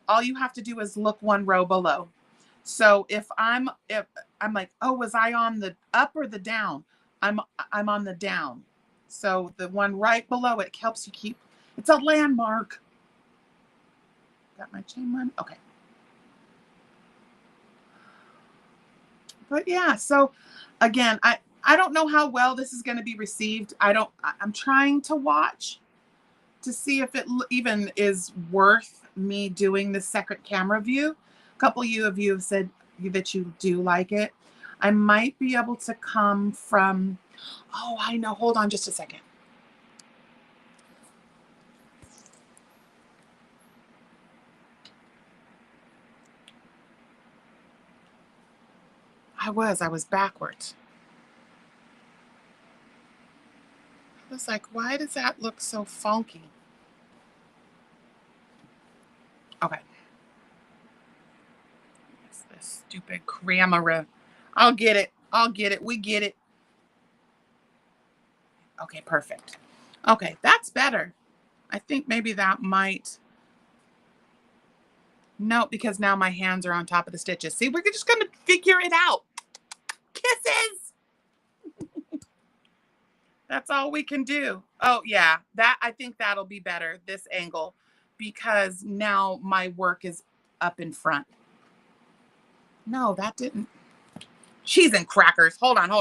all you have to do is look one row below. So if I'm like, oh, was I on the up or the down? I'm on the down. So the one right below it helps you keep, it's a landmark. Got my chain one? Okay. But yeah, so again, I don't know how well this is going to be received. I'm trying to watch to see if it even is worth me doing the second camera view. A couple of you have said that you do like it. I might be able to come from, oh, I know. Hold on just a second. I was backwards. I was like, why does that look so funky? Okay. It's this stupid camera. I'll get it. We get it. Okay, perfect. Okay, that's better. I think maybe that might. No, because now my hands are on top of the stitches. See, we're just going to figure it out. Kisses. That's all we can do. Oh, yeah. I think that'll be better, this angle, because now my work is up in front. No, that didn't. Cheese and crackers. Hold on. No,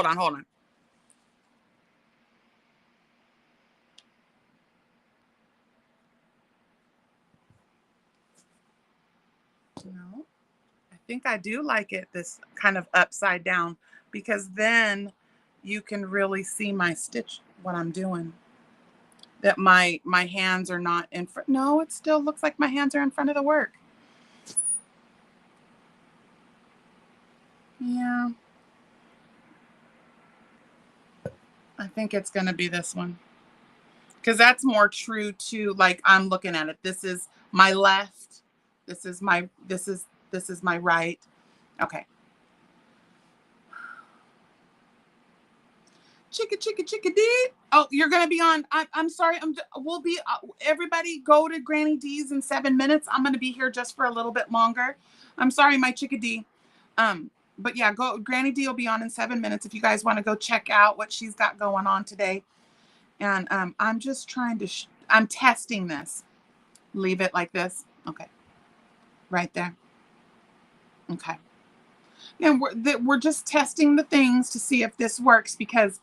I think I do like it this kind of upside down, because then you can really see my stitch, what I'm doing. That my hands are not in front. No, it still looks like my hands are in front of the work. Yeah. I think it's going to be this one, because that's more true to, like, I'm looking at it. This is my left. This is my right. Okay. Chicka dee. Oh, you're gonna be on. I'm sorry. We'll be. Everybody, go to Granny D's in 7 minutes. I'm gonna be here just for a little bit longer. I'm sorry, my chickadee. But yeah, go. Granny D will be on in 7 minutes if you guys want to go check out what she's got going on today. And I'm just trying to. I'm testing this. Leave it like this. Okay. Right there. Okay. And we're just testing the things to see if this works, because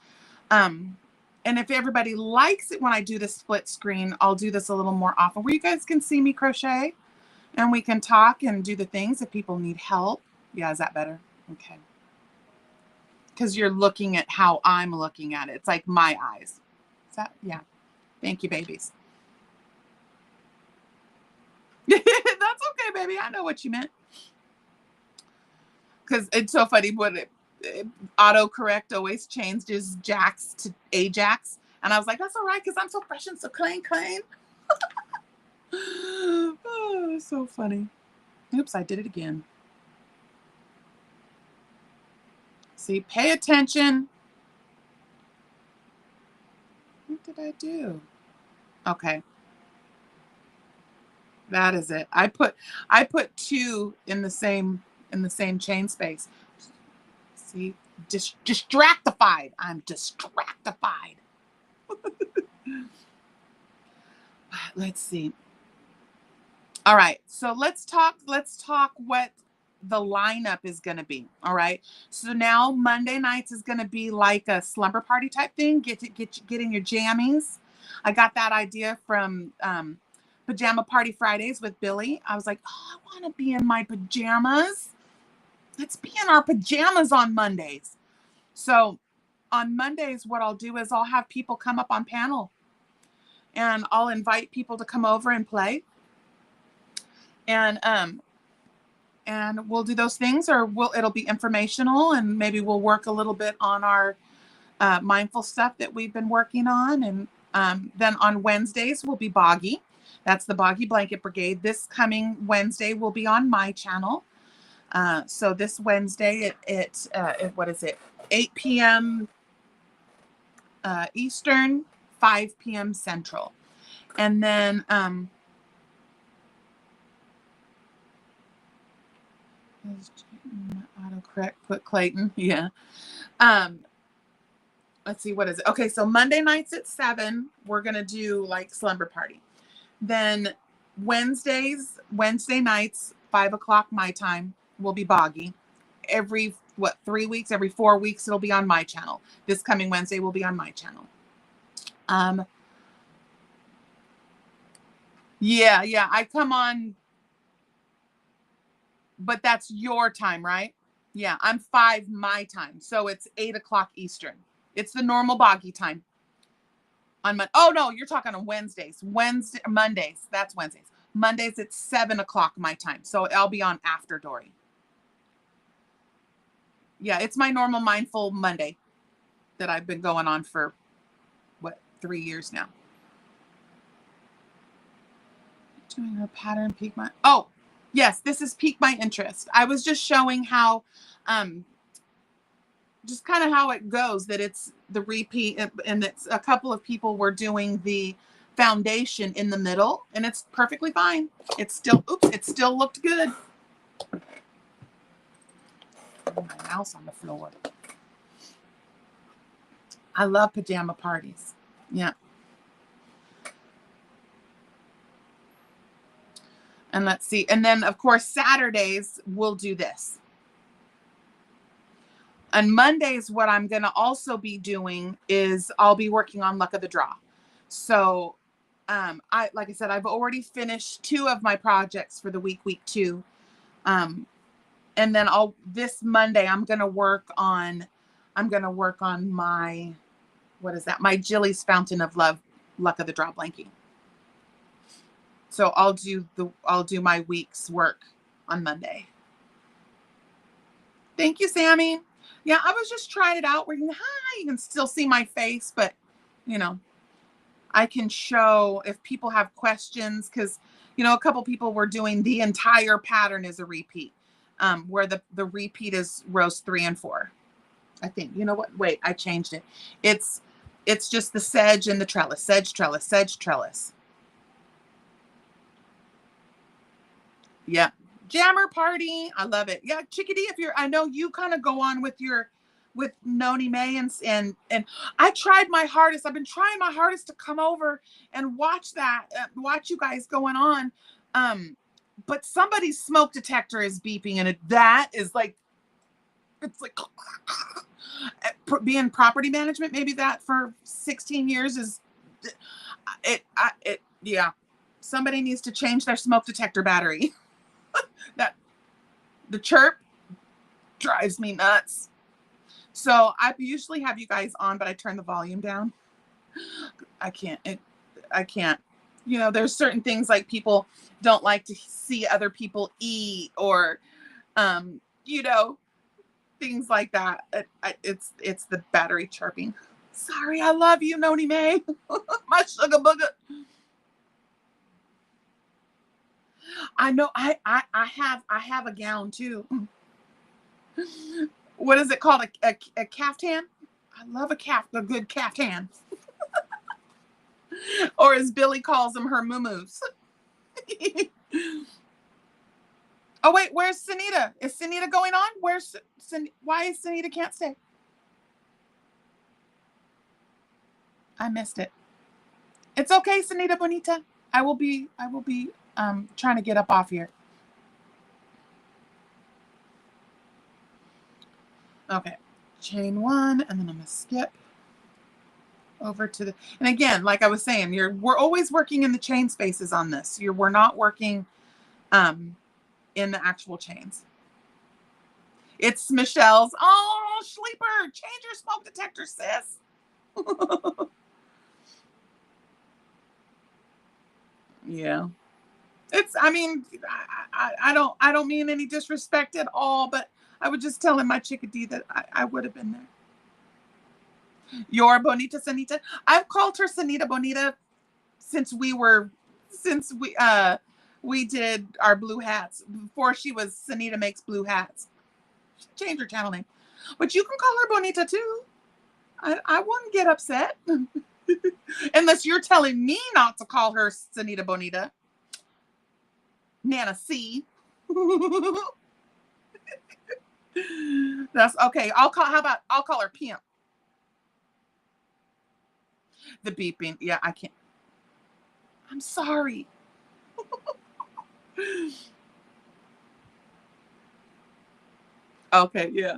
and if everybody likes it when I do the split screen, I'll do this a little more often, where you guys can see me crochet and we can talk and do the things if people need help. Yeah, is that better? Okay. Because you're looking at how I'm looking at it. It's like my eyes. Is that? Yeah. Thank you, babies. That's okay, baby. I know what you meant. Because it's so funny when autocorrect always changes Jax to Ajax. And I was like, that's all right, because I'm so fresh and so clean. Oh, so funny. Oops, I did it again. See, pay attention. What did I do? Okay. That is it. I put 2 in the same chain space. See, distractified. I'm distractified. Let's see. All right. So let's talk what the lineup is going to be. All right. So now Monday nights is going to be like a slumber party type thing. Get in your jammies. I got that idea from Pajama Party Fridays with Billie. I was like, oh, I want to be in my pajamas. Let's be in our pajamas on Mondays. So on Mondays, what I'll do is I'll have people come up on panel and I'll invite people to come over and play. And we'll do those things, or it'll be informational, and maybe we'll work a little bit on our mindful stuff that we've been working on. And then on Wednesdays will be Boggy. That's the Boggy Blanket Brigade. This coming Wednesday will be on my channel. So this Wednesday what is it? 8 p.m. Eastern, 5 p.m. Central. And then autocorrect put Clayton. Yeah. Let's see, what is it? Okay, so Monday nights at 7, we're gonna do like slumber party. Then Wednesday nights, 5 o'clock my time, will be Boggy. Every 3 weeks, every 4 weeks, it'll be on my channel. This coming Wednesday will be on my channel. Yeah, I come on, but that's your time, right? Yeah, I'm 5 my time, so it's 8 o'clock Eastern. It's the normal Boggy time. Oh no, you're talking on Wednesdays. Mondays. That's Wednesdays. Mondays it's 7 o'clock my time, so I'll be on after Dory. Yeah, it's my normal mindful Monday that I've been going on for 3 years now. Doing her pattern pique my. Oh, yes, this is pique my interest. I was just showing how, just kind of how it goes, that it's the repeat, and it's a couple of people were doing the foundation in the middle, and it's perfectly fine. It still looked good. My mouse on the floor. I love pajama parties. Yeah. And let's see. And then, of course, Saturdays, we'll do this. And Mondays, what I'm going to also be doing is I'll be working on Luck of the Draw. So, like I said, I've already finished 2 of my projects for the week 2. And then this Monday, I'm going to work on my, what is that? My Jilly's Fountain of Love, Luck of the Draw blankie. So I'll do my week's work on Monday. Thank you, Sammy. Yeah, I was just trying it out. You can still see my face, but I can show if people have questions, because a couple people were doing the entire pattern as a repeat, where the repeat is rows 3 and 4. I think. You know what? Wait, I changed it. It's just the sedge and the trellis. Sedge, trellis, sedge, trellis. Yeah. Jammer party. I love it. Yeah, Chickadee, I know you kind of go on with Noni May and I tried my hardest. I've been trying my hardest to come over and watch you guys going on. But somebody's smoke detector is beeping, and that is like, it's like being property management. Maybe that for 16 years is yeah. Somebody needs to change their smoke detector battery. That the chirp drives me nuts. So I usually have you guys on, but I turn the volume down. I can't. There's certain things, like people don't like to see other people eat, or things like that. It's the battery chirping. Sorry, I love you, Noni May. My sugar booger. I know. I have a gown too. What is it called? A caftan? I love a good caftan. Or as Billy calls them, her moo-moos. Oh, wait, where's Sunita? Is Sunita going on? Where's why is Sunita can't stay? I missed it. It's okay, Sunita Bonita. I will be trying to get up off here. Okay, chain one, and then I'm gonna skip over to the, and again, like I was saying, we're always working in the chain spaces on this. We're not working in the actual chains. It's Michelle's. Oh, sleeper, change your smoke detector, sis. Yeah. It's, I mean, I don't mean any disrespect at all, but I would just tell him my chickadee that I would have been there. Your Bonita Sanita. I've called her Sanita Bonita since we did our blue hats, before she was Sanita Makes Blue Hats. She changed her channel name. But you can call her Bonita too. I wouldn't get upset. Unless you're telling me not to call her Sanita Bonita. Nana C. That's okay. I'll call her Pimp. The beeping. Yeah, I can't. I'm sorry. Okay, yeah.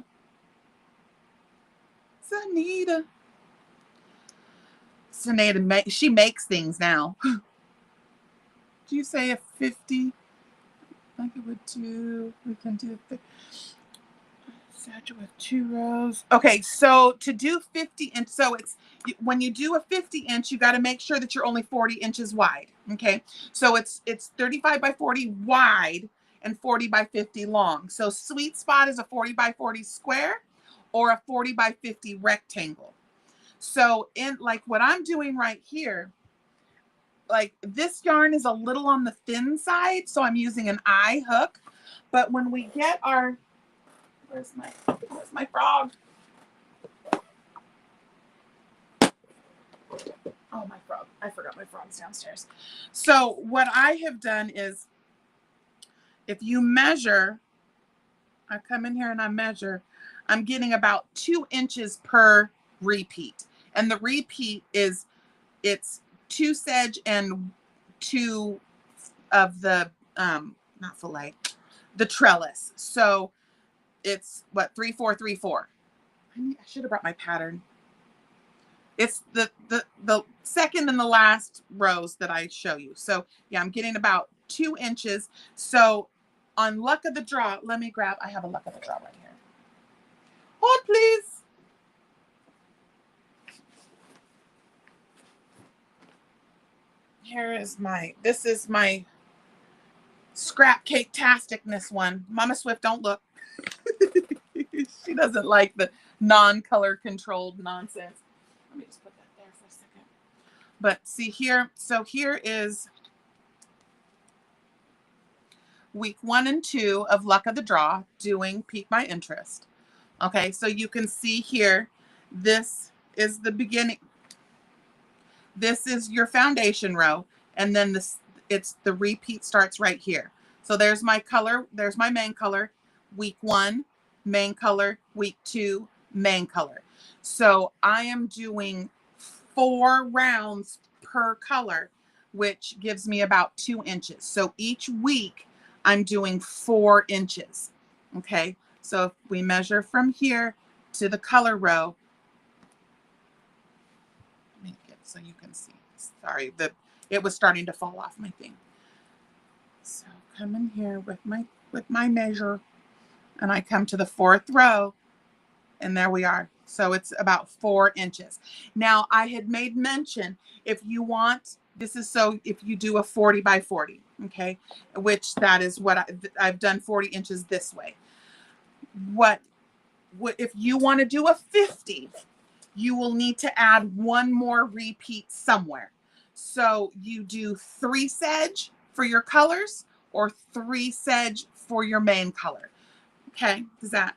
Sanita, she makes things now. Do you say a 50? I think it would do, we can do satchel with 2 rows. Okay, so to do 50 inch, so it's, when you do a 50 inch, you got to make sure that you're only 40 inches wide. Okay, so it's 35 by 40 wide and 40 by 50 long. So sweet spot is a 40 by 40 square or a 40 by 50 rectangle. So in like what I'm doing right here, like this yarn is a little on the thin side, so I'm using an eye hook. But when we get our, where's my frog? Oh, my frog. I forgot my frog's downstairs. So what I have done is, if you measure, I come in here and I measure, I'm getting about 2 inches per repeat. And the repeat is, it's 2 sedge and 2 of the, not fillet, the trellis. So it's what, 3, 4, 3, 4. I should have brought my pattern. It's the second and the last rows that I show you. So yeah, I'm getting about 2 inches. So on luck of the draw, let me grab, I have a luck of the draw right here. Hold, please. Here is this is my scrap Caketasticness one. Mama Swift, don't look. She doesn't like the non-color controlled nonsense. Let me just put that there for a second. But see here, so here is week 1 and 2 of Luck of the Draw doing Pique My Interest. Okay, so you can see here, this is the beginning. This is your foundation row, and then the repeat starts right here. So there's my color, there's my main color, week 1, main color, week 2, main color. So I am doing 4 rounds per color, which gives me about 2 inches. So each week I'm doing 4 inches. Okay, so if we measure from here to the color row, make it so you can see. Sorry, it was starting to fall off my thing. So come in here with my measure, and I come to the 4th row, and there we are. So it's about 4 inches. Now I had made mention, if you want, this is so if you do a 40 by 40, okay, which that is what I've done 40 inches this way. What if you want to do a 50, you will need to add 1 more repeat somewhere. So you do 3 sedge for your colors or 3 sedge for your main color. Okay, does that?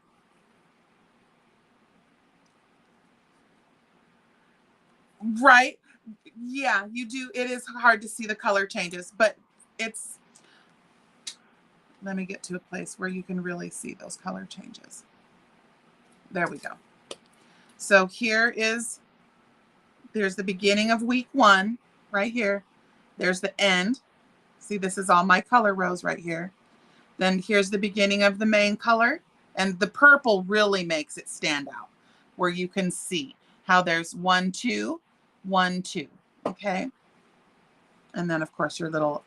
Right. Yeah, you do. It is hard to see the color changes, but it's, let me get to a place where you can really see those color changes. There we go. So here is, there's the beginning of week 1 right here. There's the end. See, this is all my color rows right here. Then here's the beginning of the main color, and the purple really makes it stand out, where you can see how there's 1, 2, 1, 2. Okay. And then of course your little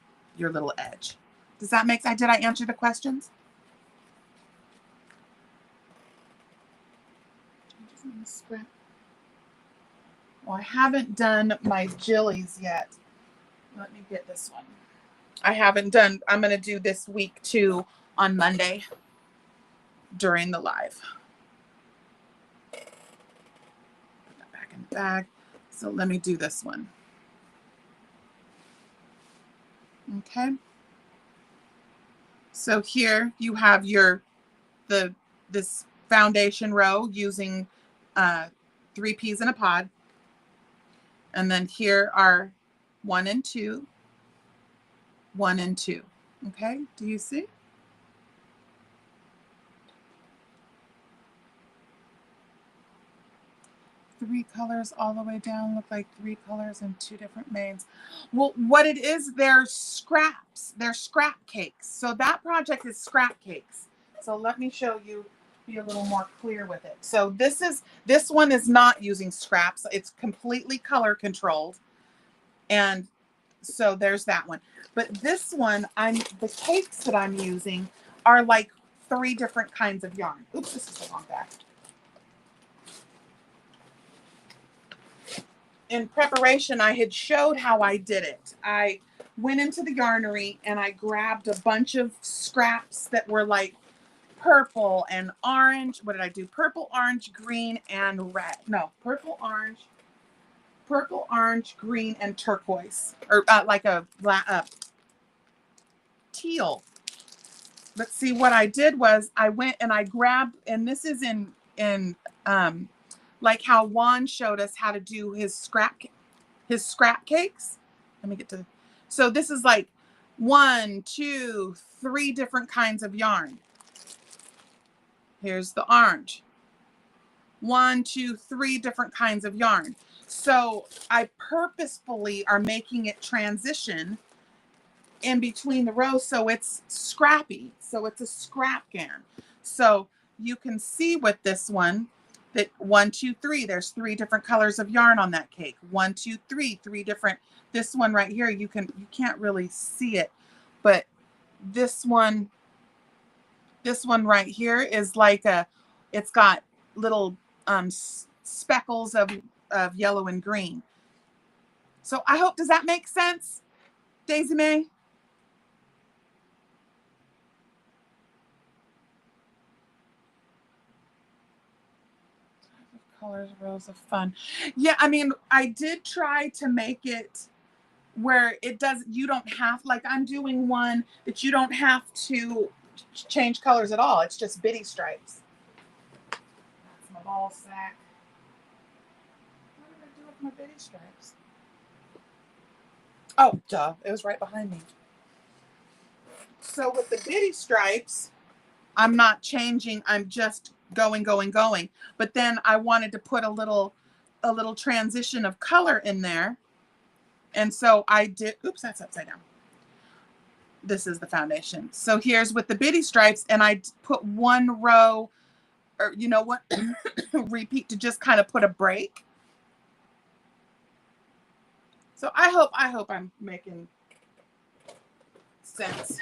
edge. Does that make sense? Did I answer the questions? Well, I haven't done my Jillies yet. Let me get this one. I haven't done, I'm going to do this week 2 on Monday during the live. Put that back in the bag. So let me do this one. Okay. So here you have your, this foundation row using 3 peas in a pod. And then here are 1 and 2, 1 and 2. Okay, do you see? Three colors all the way down, look like 3 colors in 2 different mains. Well, what it is, they're scraps. They're scrap cakes. So that project is scrap cakes. So let me show you, be a little more clear with it. So this one is not using scraps. It's completely color controlled. And so there's that one. But this one, the cakes that I'm using are like 3 different kinds of yarn. Oops, this is the wrong bag. In preparation, I had showed how I did it. I went into the yarnery and I grabbed a bunch of scraps that were like purple and orange. What did I do? Purple, orange, green, and red. No, purple, orange, green, and turquoise. Or like a teal. But see, what I did was I went and I grabbed, and this is in like how JUAN showed us how to do his scrap cakes. Let me get to, so this is like 1, 2, 3 different kinds of yarn. Here's the orange. 1, 2, 3 different kinds of yarn. So I purposefully are making it transition in between the rows so it's scrappy. So it's a scrap yarn. So you can see with this one that 1, 2, 3, there's 3 different colors of yarn on that cake. 1, 2, 3, 3 different. This one right here, you can't really see it, but this one right here is like it's got little speckles of yellow and green. So I hope, does that make sense, Daisy May? Colors, rows of fun. Yeah, I mean, I did try to make it where it does, you don't have, like I'm doing one that you don't have to change colors at all. It's just bitty stripes. That's my ball sack. What did I do with my bitty stripes? Oh, duh, it was right behind me. So with the bitty stripes, I'm not changing, I'm just going. But then I wanted to put a little transition of color in there. And so I did, oops, that's upside down. This is the foundation. So here's with the bitty stripes, and I put 1 row, or you know what, repeat to just kind of put a break. So I hope I'm making sense.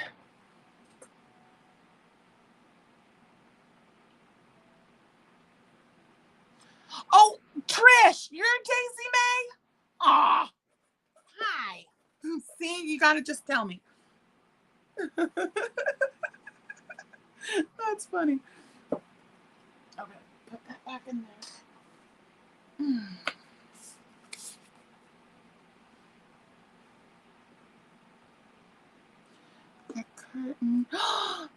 Oh, Trish, you're Daisy May? Aw, hi. See, you got to just tell me. That's funny. Okay, put that back in there. The curtain.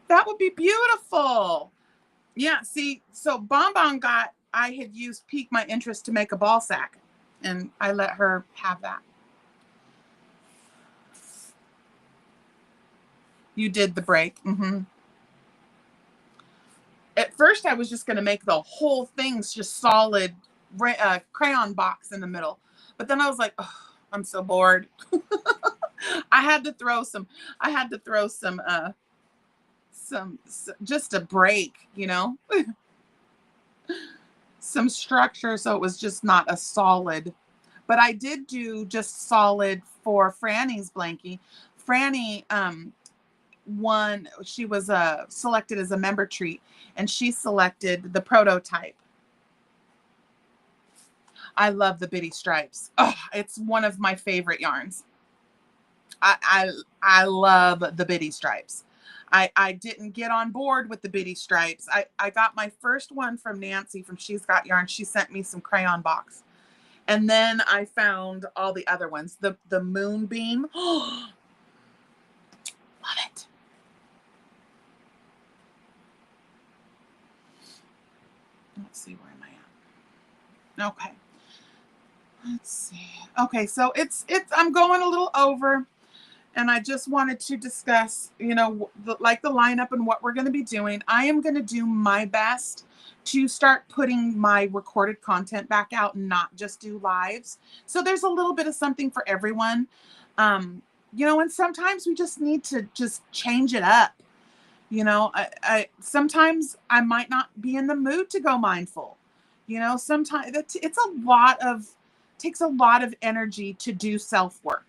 That would be beautiful. Yeah, see, so Bonbon I had used Pique My Interest to make a ball sack, and I let her have that. You did the break. At first, I was just going to make the whole thing's just solid crayon box in the middle. But then I was like, oh, I'm so bored. I had to throw some, just a break, you know, some structure. So it was just not a solid, but I did do just solid for Franny's blankie. Franny, she was selected as a member treat, and she selected the prototype. I love the bitty stripes. Oh, it's one of my favorite yarns. I love the bitty stripes. I didn't get on board with the bitty stripes. I got my first one from Nancy from She's Got Yarn. She sent me some crayon box. And then I found all the other ones. The moonbeam. Oh, love it. Let's see, where am I at? Okay. Let's see. Okay, so it's I'm going a little over, and I just wanted to discuss, you know, the lineup and what we're going to be doing. I am going to do my best to start putting my recorded content back out and not just do lives. So there's a little bit of something for everyone. You know, and sometimes we just need to just change it up. You know, I sometimes I might not be in the mood to go mindful. You know, sometimes takes a lot of energy to do self-work.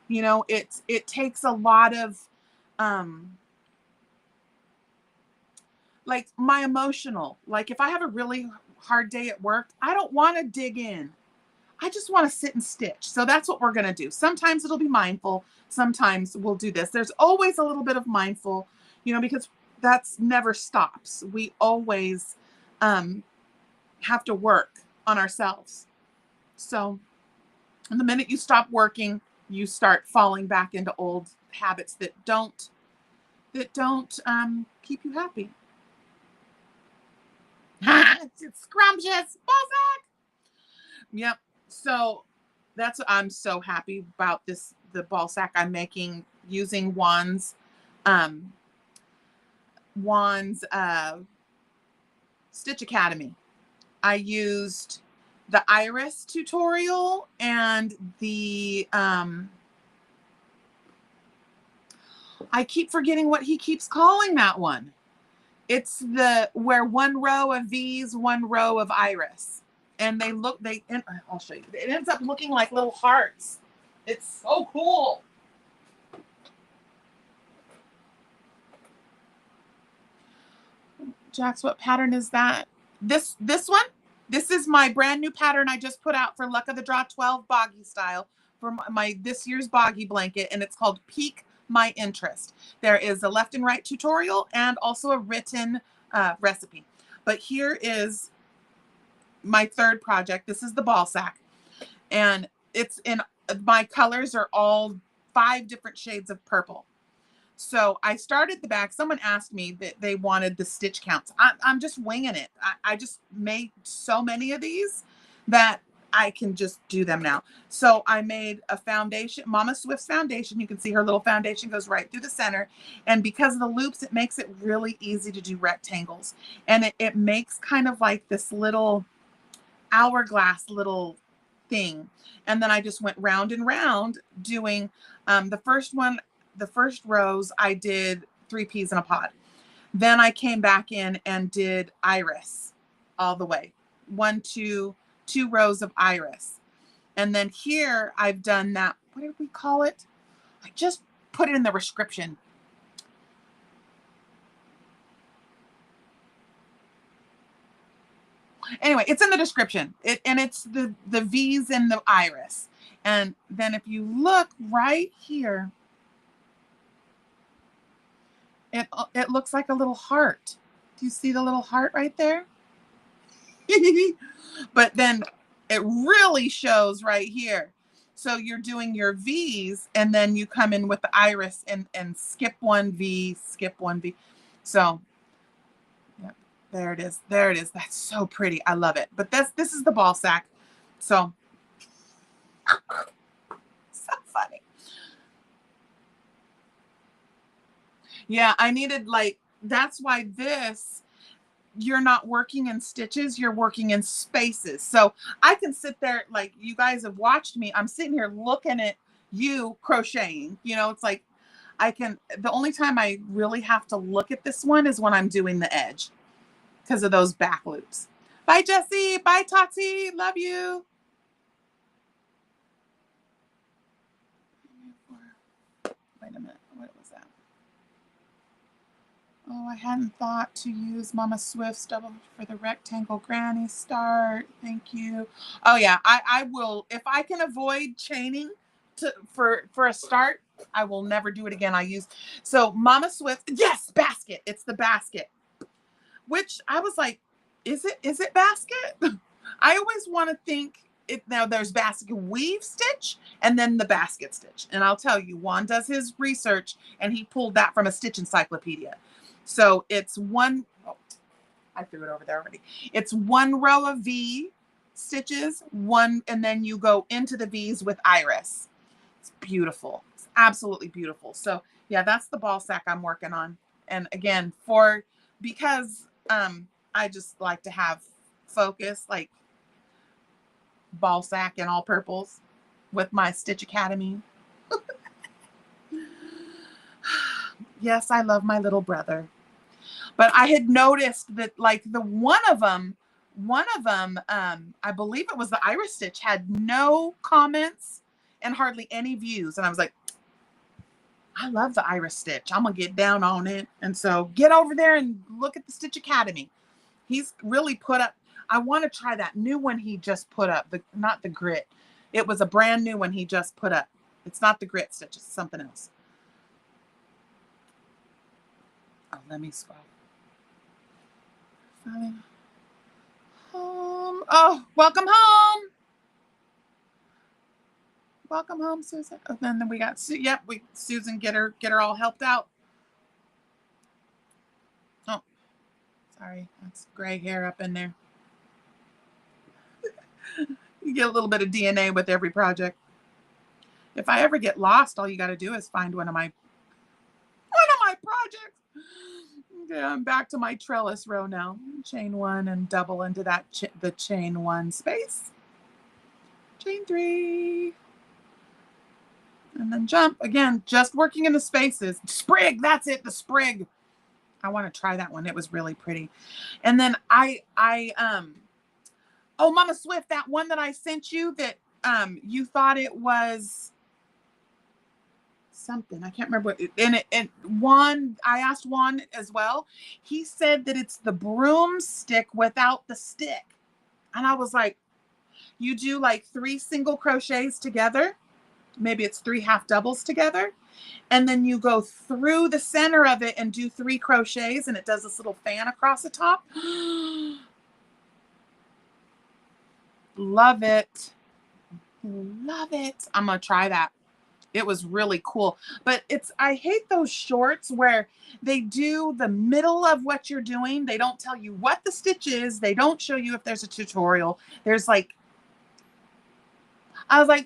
You know, it takes a lot of like my emotional, like if I have a really hard day at work, I don't want to dig in. I just want to sit and stitch. So that's what we're going to do. Sometimes it'll be mindful. Sometimes we'll do this. There's always a little bit of mindful, you know, because that's never stops. We always have to work on ourselves. So the minute you stop working, you start falling back into old habits that don't keep you happy. It's scrumptious. Balzac. Yep. So I'm so happy about the ball sack I'm making using JUAN's Stitch Academy. I used the Iris tutorial and the I keep forgetting what he keeps calling that one. It's where one row of V's, one row of Iris. And I'll show you. It ends up looking like little hearts. It's so cool. Jax, what pattern is that? This one? This is my brand new pattern I just put out for Luck of the Draw 12 Boggy style for my this year's Boggy blanket, and it's called Pique My Interest. There is a left and right tutorial and also a written recipe. But here is my third project. This is the ball sack, and my colors are all 5 different shades of purple. So I started the back. Someone asked me that they wanted the stitch counts. I'm just winging it. I just made so many of these that I can just do them now. So I made a foundation, Mama Swift's foundation. You can see her little foundation goes right through the center. And because of the loops, it makes it really easy to do rectangles. And it makes kind of like this little hourglass little thing. And then I just went round and round doing the first rows I did 3 peas in a pod. Then I came back in and did Iris all the way. 2 rows of Iris. And then here I've done that, what did we call it? I just put it in the description. Anyway, it's in the description. And it's the V's in the Iris. And then if you look right here, it looks like a little heart. Do you see the little heart right there? But then it really shows right here. So you're doing your V's, and then you come in with the Iris and skip 1 V, skip 1 V. So yeah, there it is. There it is. That's so pretty. I love it. But this is the ball sack. So so funny. Yeah, I needed like, that's why this, you're not working in stitches, you're working in spaces. So I can sit there, like you guys have watched me, I'm sitting here looking at you crocheting. You know, it's like I can, the only time I really have to look at this one is when I'm doing the edge because of those back loops. Bye, Jessie. Bye, Tati. Love you. Wait a minute. What was that? Oh, I hadn't thought to use Mama Swift's double for the rectangle granny start. Thank you. Oh yeah, I will, if I can avoid chaining for a start, I will never do it again. I use, so Mama Swift, yes, basket. It's the basket. Which I was like, is it basket? I always want to think it, now there's basket weave stitch and then the basket stitch. And I'll tell you, Juan does his research and he pulled that from a stitch encyclopedia. So it's one, oh, I threw it over there already. It's one row of V stitches, one, and then you go into the V's with iris. It's beautiful. It's absolutely beautiful. So yeah, that's the ball sack I'm working on. And again, because I just like to have focus, like ball sack and all purples with my Stitch Academy. Yes, I love my little brother. But I had noticed that like the one of them, I believe it was the Iris Stitch, had no comments and hardly any views. And I was like, I love the Iris Stitch. I'm gonna get down on it. And so get over there and look at the Stitch Academy. He's really put up, I want to try that new one he just put up, not the grit. It was a brand new one he just put up. It's not the grit stitch, it's something else. Oh, let me scroll. Home. Oh, welcome home. Welcome home, Susan. Oh, then we got yep, Susan, get her all helped out. Oh, sorry, that's gray hair up in there. You get a little bit of DNA with every project. If I ever get lost, all you got to do is find one of my projects. Okay, I'm back to my trellis row now. Chain one and double into that the chain one space. Chain three. And then jump again, just working in the spaces. Sprig, that's it, the sprig. I want to try that one. It was really pretty. And then oh, Mama Swift, that one that I sent you that you thought it was something. I can't remember what and Juan, I asked Juan as well. He said that it's the broomstick without the stick. And I was like, you do like 3 single crochets together. Maybe it's 3 half doubles together. And then you go through the center of it and do 3 crochets and it does this little fan across the top. Love it. Love it. I'm going to try that. It was really cool. But I hate those shorts where they do the middle of what you're doing. They don't tell you what the stitch is. They don't show you if there's a tutorial. There's like, I was like,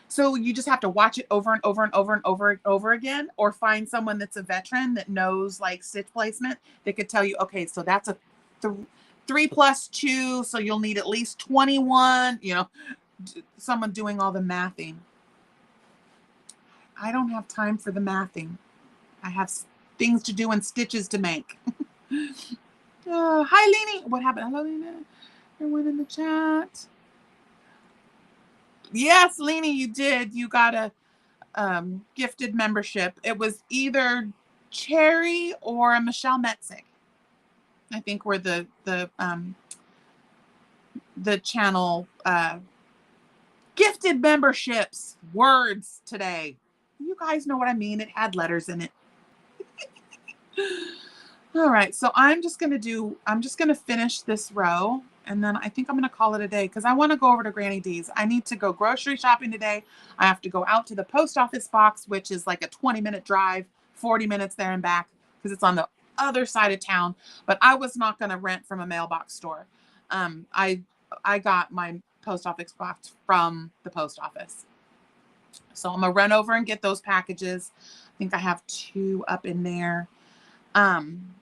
so you just have to watch it over and over and over and over and over again, or find someone that's a veteran that knows like stitch placement that could tell you, okay, so that's a 3 plus 2, so you'll need at least 21, you know, someone doing all the mathing. I don't have time for the mathing. I have things to do and stitches to make. Hi, Leanie. What happened? Hello, Lena. Everyone in the chat. Yes, Leanie, you did. You got a gifted membership. It was either Cherry or Michelle Metzick. I think were the channel gifted memberships words today. You guys know what I mean. It had letters in it. All right, so I'm just gonna finish this row, and then I think I'm gonna call it a day because I want to go over to Granny D's. I need to go grocery shopping today. I have to go out to the post office box, which is like a 20-minute drive, 40 minutes there and back, because it's on the other side of town. But I was not gonna rent from a mailbox store. I got my post office box from the post office. So I'm gonna run over and get those packages. I think I have 2 up in there. And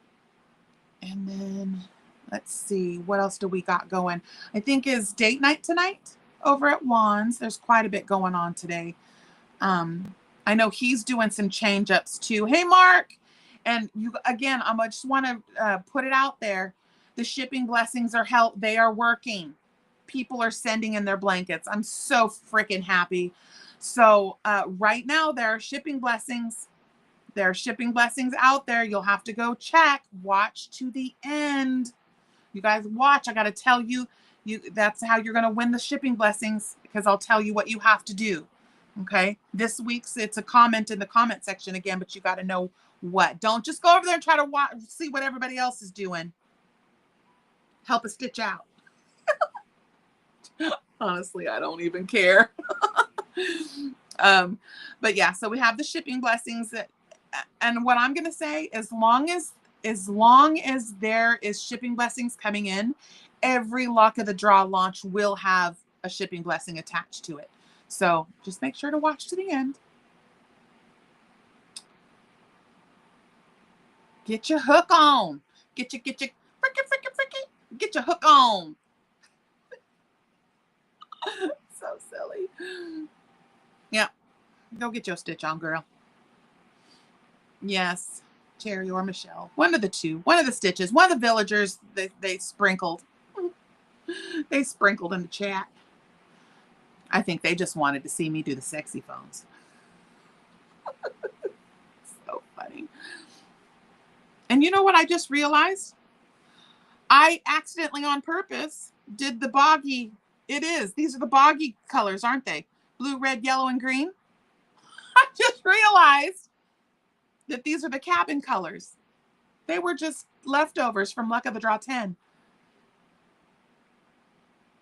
then let's see, what else do we got going? I think is date night tonight over at Juan's. There's quite a bit going on today. I know he's doing some change ups too. Hey, Mark. And you, again, I just want to put it out there. The shipping blessings are help. They are working. People are sending in their blankets. I'm so freaking happy. So right now there are shipping blessings. There are shipping blessings out there. You'll have to go check. Watch to the end. You guys watch. I got to tell you, that's how you're going to win the shipping blessings, because I'll tell you what you have to do. Okay. This week's, it's a comment in the comment section again, but you got to know what. Don't just go over there and try to see what everybody else is doing. Help a stitch out. Honestly, I don't even care. But yeah, so we have the shipping blessings and what I'm going to say, as long as there is shipping blessings coming in, every Luck of the Draw launch will have a shipping blessing attached to it. So just make sure to watch to the end. Get your hook on. Get your freaking, get your hook on. So silly. Yeah. Go get your stitch on, girl. Yes. Cherry or Michelle. One of the two. One of the stitches. One of the villagers, they sprinkled. They sprinkled in the chat. I think they just wanted to see me do the sexy phones. So funny. And you know what I just realized? I accidentally on purpose did the boggy. It is. These are the boggy colors, aren't they? Blue, red, yellow, and green. I just realized that these are the cabin colors. They were just leftovers from Luck of the Draw 10.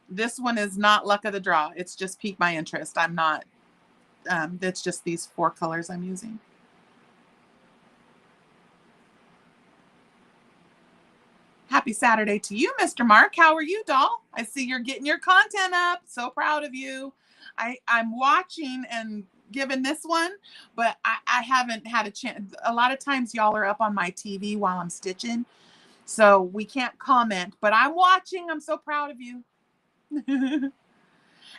This one is not Luck of the Draw. It's just piqued my interest. I'm not, it's just these 4 colors I'm using. Happy Saturday to you, Mr. Mark. How are you, doll? I see you're getting your content up. So proud of you. I'm watching and giving this one, but I haven't had a chance. A lot of times y'all are up on my TV while I'm stitching, so we can't comment, but I'm watching. I'm so proud of you.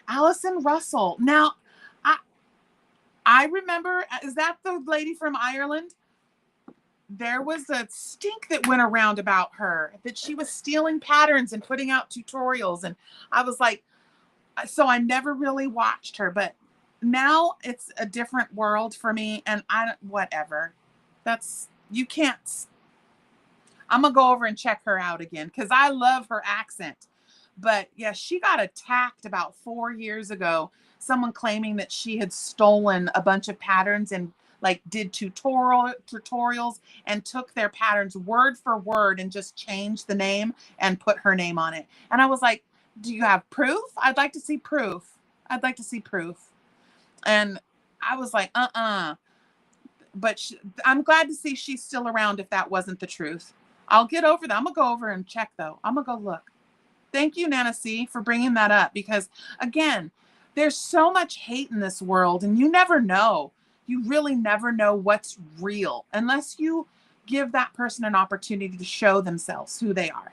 Allison Russell. Now, I remember, is that the lady from Ireland? There was a stink that went around about her, that she was stealing patterns and putting out tutorials. And I was like, so I never really watched her, but now it's a different world for me. And whatever. You can't. I'm going to go over and check her out again, because I love her accent. But yeah, she got attacked about 4 years ago. Someone claiming that she had stolen a bunch of patterns and like did tutorials and took their patterns word for word and just changed the name and put her name on it. And I was like, do you have proof? I'd like to see proof. I'd like to see proof. And I was like, But I'm glad to see she's still around if that wasn't the truth. I'll get over that. I'm going to go over and check, though. I'm going to go look. Thank you, Nana C, for bringing that up, because, again, there's so much hate in this world, and you never know. You really never know what's real unless you give that person an opportunity to show themselves who they are,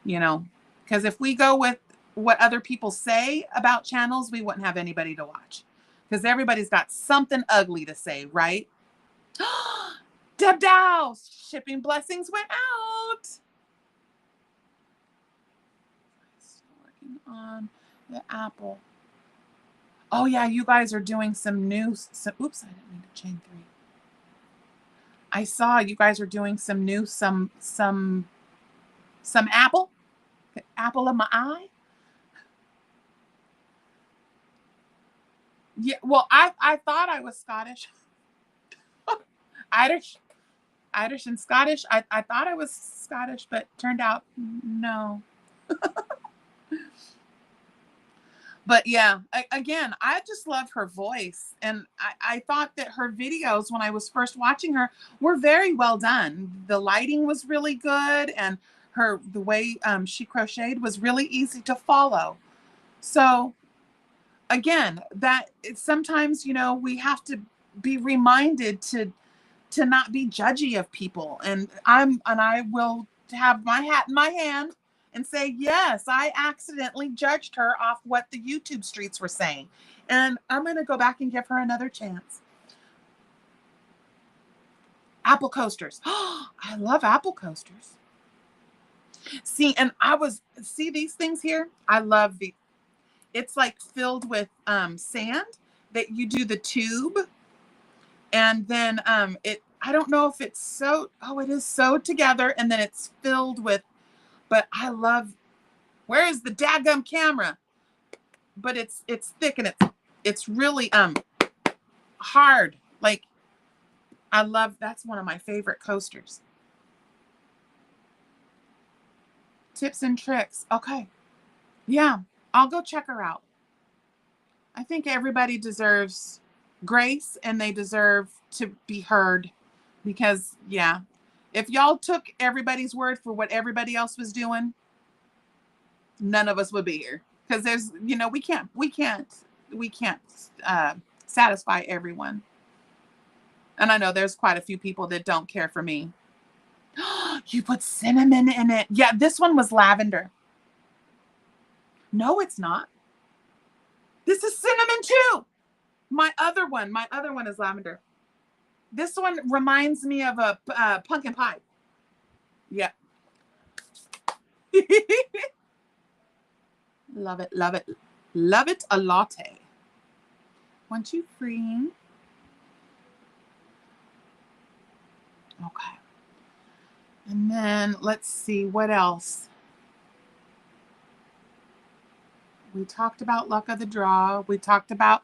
you know, because if we go with what other people say about channels, we wouldn't have anybody to watch, because everybody's got something ugly to say, right? Deb Dow, shipping blessings went out. Still working on the apple. Oh yeah, you guys are doing some new. Oops, I didn't mean to chain 3. I saw you guys are doing some new, some apple of my eye. Yeah, well, I thought I was Scottish. Irish and Scottish. I thought I was Scottish, but turned out no. But yeah, again, I just love her voice. And I thought that her videos, when I was first watching her, were very well done. The lighting was really good, and the way she crocheted was really easy to follow. So again, that sometimes, you know, we have to be reminded to not be judgy of people. And I will have my hat in my hand and say, yes, I accidentally judged her off what the YouTube streets were saying. And I'm going to go back and give her another chance. Apple coasters. I love apple coasters. See, and see these things here? I love the, it's like filled with sand that you do the tube. And then I don't know if it's sewed. Oh, it is sewed together and then it's filled with, but I love, where is the daggum camera? But it's thick and it's really hard. Like, I love, that's one of my favorite coasters. Tips and tricks. Okay. Yeah, I'll go check her out. I think everybody deserves grace and they deserve to be heard because, yeah, if y'all took everybody's word for what everybody else was doing, none of us would be here. Because there's, you know, we can't satisfy everyone. And I know there's quite a few people that don't care for me. You put cinnamon in it. Yeah, this one was lavender. No, it's not. This is cinnamon too. My other one is lavender. This one reminds me of a pumpkin pie. Yeah. Love it, love it. Love it a latte. 1, 2, 3. Okay. And then let's see what else. We talked about luck of the draw. We talked about,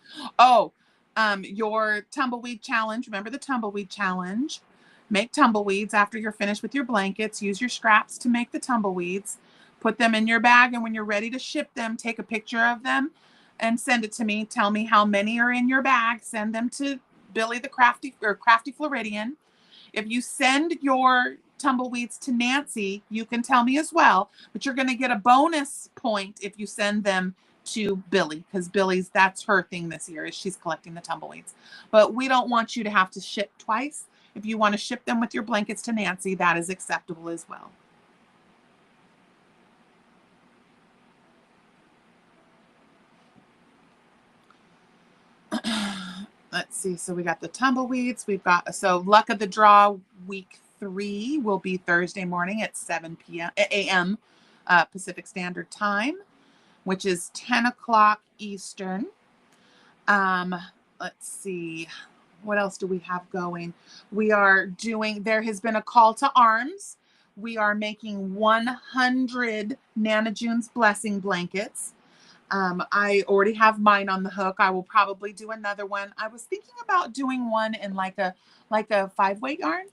your tumbleweed challenge. Remember the tumbleweed challenge. Make tumbleweeds after you're finished with your blankets. Use your scraps to make the tumbleweeds. Put them in your bag, and when you're ready to ship them, take a picture of them and send it to me. Tell me how many are in your bag. Send them to Billy the Crafty Floridian. If you send your tumbleweeds to Nancy, you can tell me as well, but you're going to get a bonus point if you send them to Billy, because Billy's, that's her thing this year, is she's collecting the tumbleweeds. But we don't want you to have to ship twice. If you want to ship them with your blankets to Nancy, that is acceptable as well. Let's see. So we got the tumbleweeds. We've got, so luck of the draw week 3 will be Thursday morning at 7 a.m. Pacific Standard Time, which is 10 o'clock Eastern. Let's see. What else do we have going? We are doing, there has been a call to arms. We are making 100 Nana June's blessing blankets. I already have mine on the hook. I will probably do another one. I was thinking about doing one in like a 5-weight yarn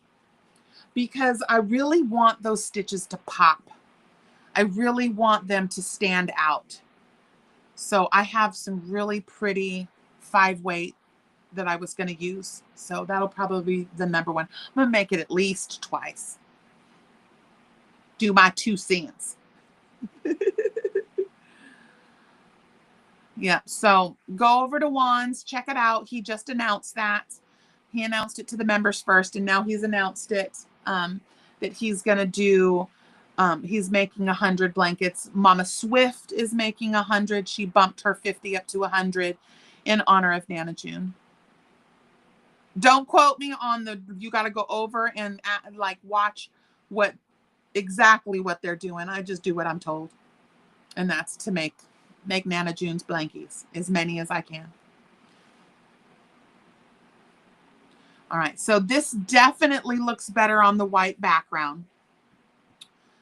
because I really want those stitches to pop. I really want them to stand out. So I have some really pretty 5-weight that I was going to use. So that'll probably be the number one. I'm going to make it at least twice. Do my 2 cents. Yeah, so go over to Juan's, check it out. He just announced that. He announced it to the members first, and now he's announced it that he's going to do, he's making 100 blankets. Mama Swift is making 100. She bumped her 50 up to 100 in honor of Nana June. Don't quote me on the, you got to go over and like watch exactly what they're doing. I just do what I'm told. And that's to make Nana June's blankies, as many as I can. All right, so this definitely looks better on the white background,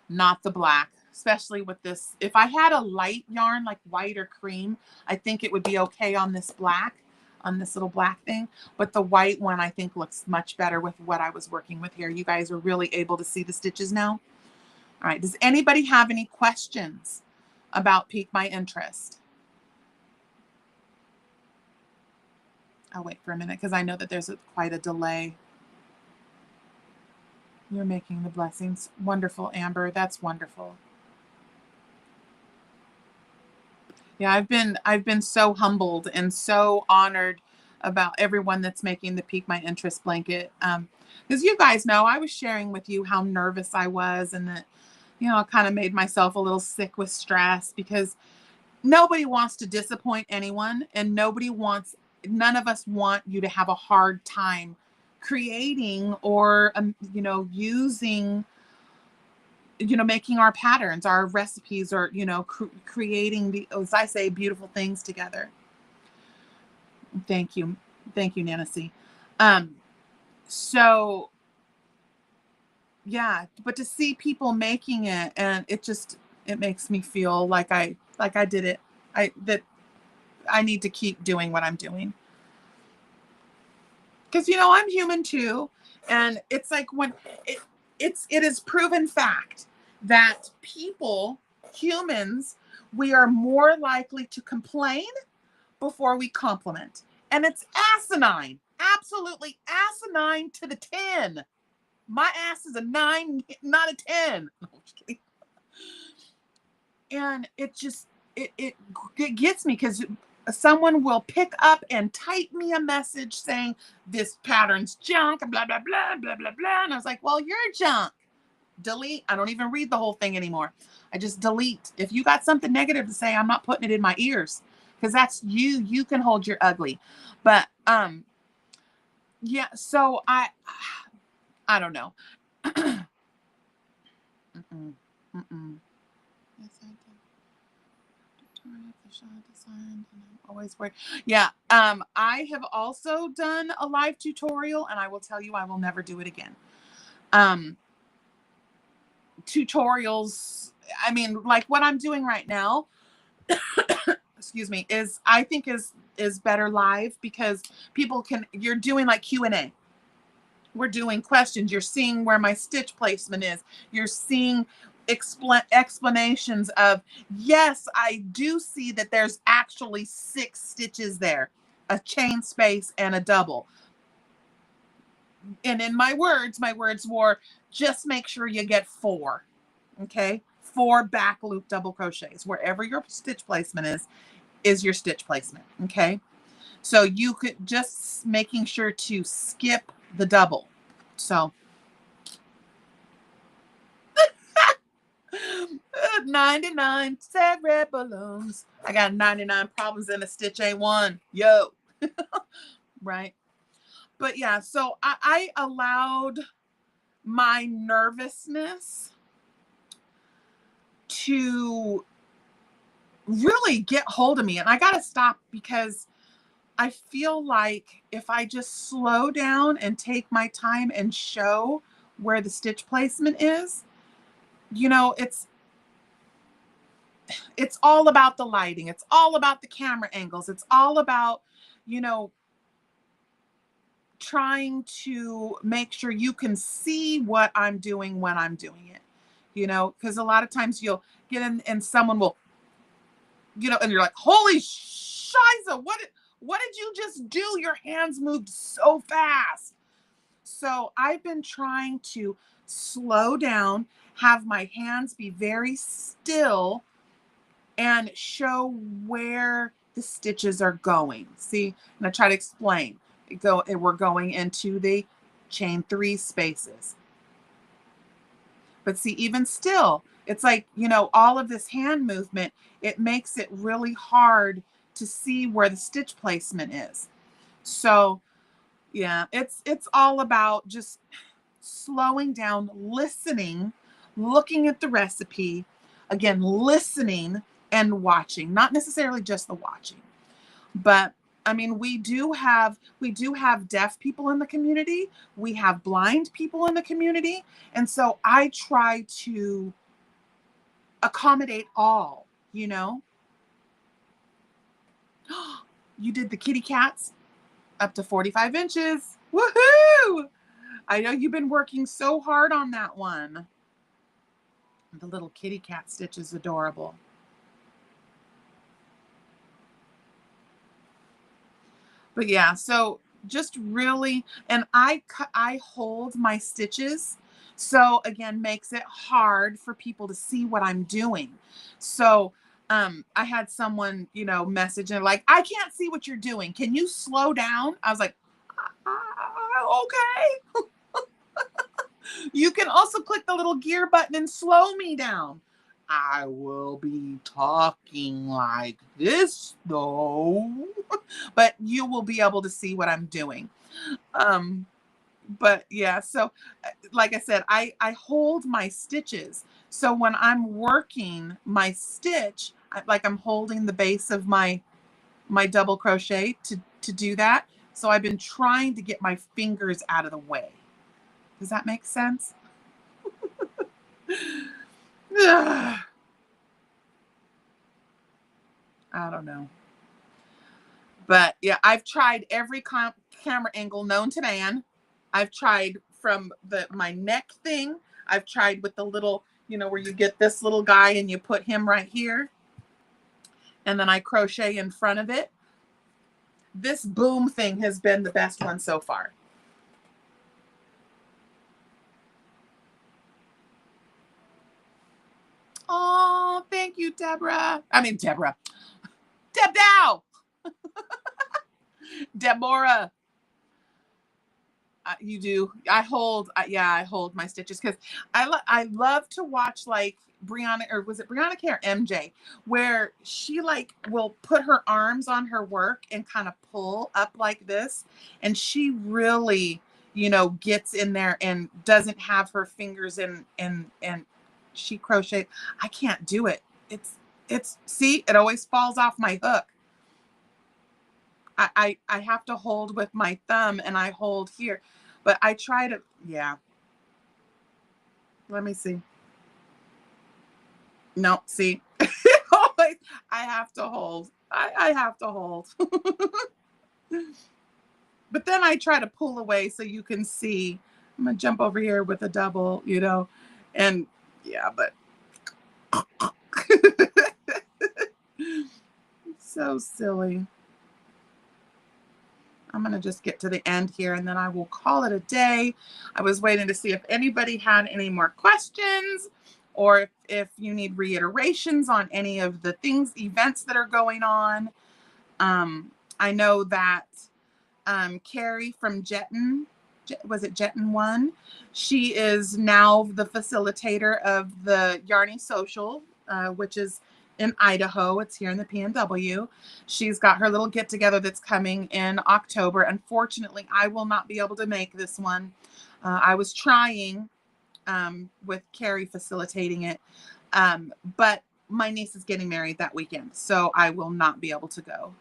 not the black, especially with this. If I had a light yarn like white or cream, I think it would be okay on this black, on this little black thing. But the white one, I think, looks much better with what I was working with here. You guys are really able to see the stitches now. All right, does anybody have any questions about Pique My Interest? I'll wait for a minute because I know that there's quite a delay. You're making the blessings. Wonderful, Amber. That's wonderful. Yeah, I've been so humbled and so honored about everyone that's making the Pique My Interest blanket. Because you guys know I was sharing with you how nervous I was, and that, you know, I kind of made myself a little sick with stress, because nobody wants to disappoint anyone, and none of us want you to have a hard time creating or, you know, using, you know, making our patterns, our recipes, or, you know, creating the, as I say, beautiful things together. Thank you. Thank you, Nancy. Um, so yeah, but to see people making it, and it makes me feel like I did it. That I need to keep doing what I'm doing. Because, you know, I'm human too. And it's like when it is proven fact that humans, we are more likely to complain before we compliment. And it's asinine, absolutely asinine to the 10. My ass is a 9, not a 10. And it gets me, because someone will pick up and type me a message saying this pattern's junk, blah blah blah blah blah blah, and I was like, well, you're junk. Delete. I don't even read the whole thing anymore. I just delete. If you got something negative to say, I'm not putting it in my ears, because that's you. You can hold your ugly. But yeah. So I don't know. Mm-mm, mm-mm. Yes, I did. Always worried. Yeah. I have also done a live tutorial, and I will tell you, I will never do it again. Tutorials, I mean, like what I'm doing right now, excuse me, I think is better live, because you're doing like Q&A. We're doing questions. You're seeing where my stitch placement is. You're seeing explanations of, yes, I do see that there's actually 6 stitches there, a chain space and a double. And in my words were, just make sure you get 4. Okay? 4 back loop double crochets. Wherever your stitch placement is your stitch placement. Okay? So you could just making sure to skip the double. So 99 red balloons. I got 99 problems and a stitch ain't one. Yo. Right. But yeah, so I allowed my nervousness to really get hold of me. And I got to stop, because I feel like if I just slow down and take my time and show where the stitch placement is, you know, it's all about the lighting. It's all about the camera angles. It's all about, you know, trying to make sure you can see what I'm doing when I'm doing it, you know, because a lot of times you'll get in and someone will, you know, and you're like, holy shiza, what did you just do? Your hands moved so fast. So I've been trying to slow down, have my hands be very still, and show where the stitches are going. See, and I try to explain. We're going into the chain 3 spaces. But see, even still, it's like, you know, all of this hand movement, it makes it really hard to see where the stitch placement is. So yeah, it's all about just slowing down, listening, looking at the recipe, again, listening and watching, not necessarily just the watching. But I mean, we do have deaf people in the community. We have blind people in the community. And so I try to accommodate all, you know. You did the kitty cats up to 45 inches. Woohoo! I know you've been working so hard on that one. The little kitty cat stitch is adorable. But yeah, so just really, and I hold my stitches. So again, makes it hard for people to see what I'm doing. So I had someone, you know, message and like, I can't see what you're doing. Can you slow down? I was like, okay. You can also click the little gear button and slow me down. I will be talking like this though, but you will be able to see what I'm doing. But yeah, so like I said, I hold my stitches. So when I'm working my stitch, like I'm holding the base of my double crochet to do that. So I've been trying to get my fingers out of the way. Does that make sense? I don't know. But yeah, I've tried every camera angle known to man. I've tried from my neck thing. I've tried with the little, you know, where you get this little guy and you put him right here. And then I crochet in front of it. This boom thing has been the best one so far. Oh, thank you, Deborah. I mean, Deborah. Deb Dow. Deborah. You do. I hold, yeah, I hold my stitches because I love to watch like Brianna, or was it Brianna K or MJ, where she like will put her arms on her work and kind of pull up like this, and she really, you know, gets in there and doesn't have her fingers in and she crochet. I can't do it. It's see, it always falls off my hook. I have to hold with my thumb and I hold here, but I try to, yeah. Let me see. No, see, always, I have to hold. I have to hold. But then I try to pull away so you can see. I'm gonna jump over here with a double, you know, and yeah, but so silly. I'm going to just get to the end here and then I will call it a day. I was waiting to see if anybody had any more questions or if you need reiterations on any of the events that are going on. I know that Carrie from Jetton, was it Jetton 1? She is now the facilitator of the Yarny Social, which is in Idaho. It's here in the PNW. She's got her little get together that's coming in October. Unfortunately, I will not be able to make this one. I was trying with Carrie facilitating it, but my niece is getting married that weekend, so I will not be able to go.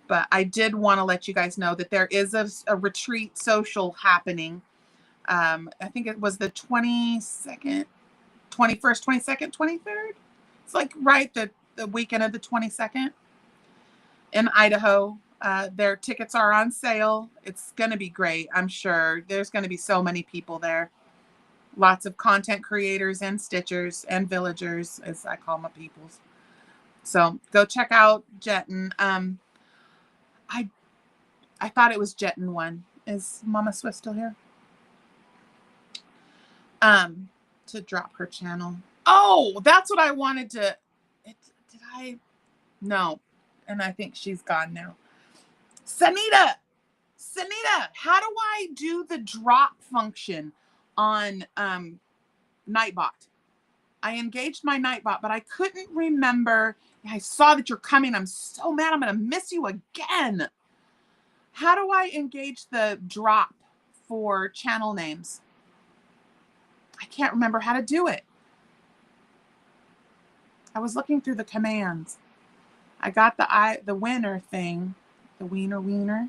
But I did want to let you guys know that there is a retreat social happening. I think it was the 22nd, 21st, 22nd, 23rd. It's like right the weekend of the 22nd in Idaho. Their tickets are on sale. It's going to be great. I'm sure there's going to be so many people there. Lots of content creators and stitchers and villagers, as I call my peoples. So go check out Jetton. I thought it was Jetton 1. Is Mama Swift still here? To drop her channel. Oh, that's what I wanted to. Did I? No. And I think she's gone now. Sanita, how do I do the drop function on Nightbot? I engaged my Nightbot, but I couldn't remember. I saw that you're coming. I'm so mad. I'm going to miss you again. How do I engage the drop for channel names? I can't remember how to do it. I was looking through the commands. I got the winner thing. The wiener.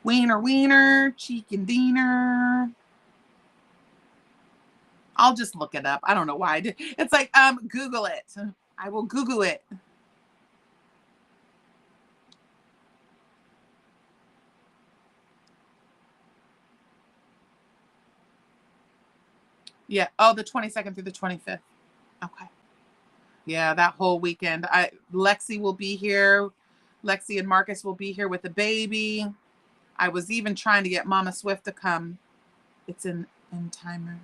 Wiener, chicken diener. I'll just look it up. I don't know why I did. It's like, Google it. I will Google it. Yeah. Oh, the 22nd through the 25th. Okay. Yeah, that whole weekend. Lexi will be here. Lexi and Marcus will be here with the baby. I was even trying to get Mama Swift to come. It's in timer.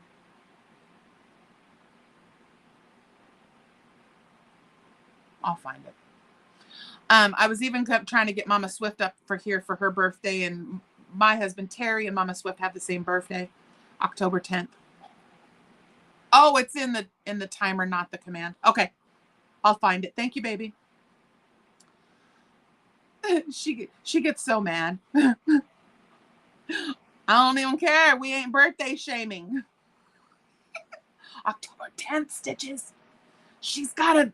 I'll find it. I was even trying to get Mama Swift up for here for her birthday, and my husband Terry and Mama Swift have the same birthday, October 10th. Oh, it's in the timer, not the command. Okay, I'll find it. Thank you, baby. She gets so mad. I don't even care. We ain't birthday shaming. October 10th, Stitches. She's got a.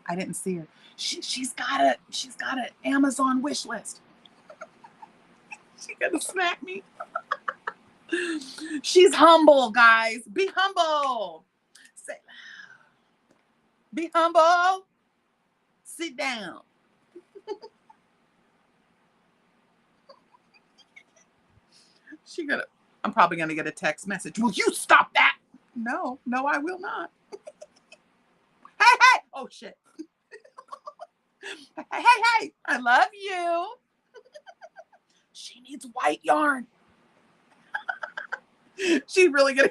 I didn't see her. She's got an Amazon wish list. She's gonna smack me. She's humble, guys. Be humble. Say, be humble. Sit down. I'm probably gonna get a text message. Will you stop that? No, I will not. Hey. Oh shit. Hey. I love you. She needs white yarn. She's really gonna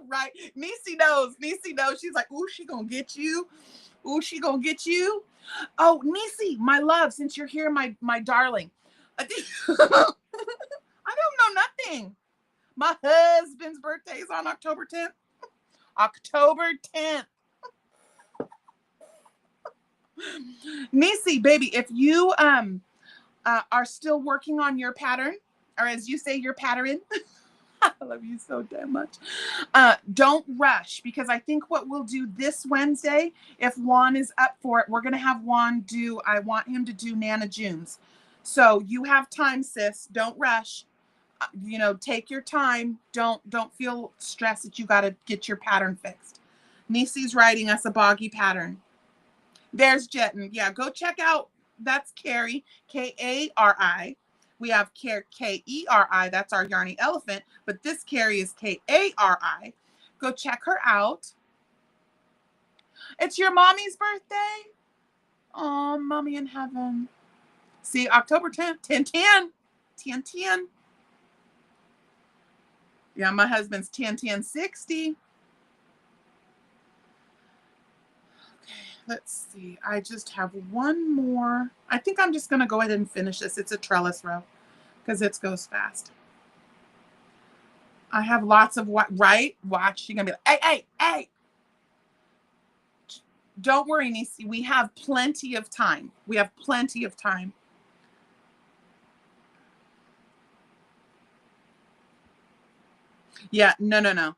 right. Niecy knows. She's like, ooh, she gonna get you. Ooh, she gonna get you. Oh, Niecy, my love, since you're here, my darling. I don't know nothing. My husband's birthday is on October 10th. October 10th. Niecy, baby, if you are still working on your pattern, or as you say, your pattern, I love you so damn much. Don't rush, because I think what we'll do this Wednesday, if Juan is up for it, we're going to have Juan I want him to do Nana June's. So you have time, sis. Don't rush. Take your time. Don't feel stressed that you got to get your pattern fixed. Niecy's writing us a boggy pattern. There's Jetton. Yeah, go check out. That's Carrie, Kari. We have Keri. That's our yarny elephant. But this Carrie is Kari. Go check her out. It's your mommy's birthday. Oh, mommy in heaven. See, October 10th. 10-10. 10-10. Yeah, my husband's 10-10-60. Let's see. I just have one more. I think I'm just going to go ahead and finish this. It's a trellis row because it goes fast. I have lots of what, right? Watch. You're going to be like, hey. Don't worry, Niecy. We have plenty of time. Yeah, no.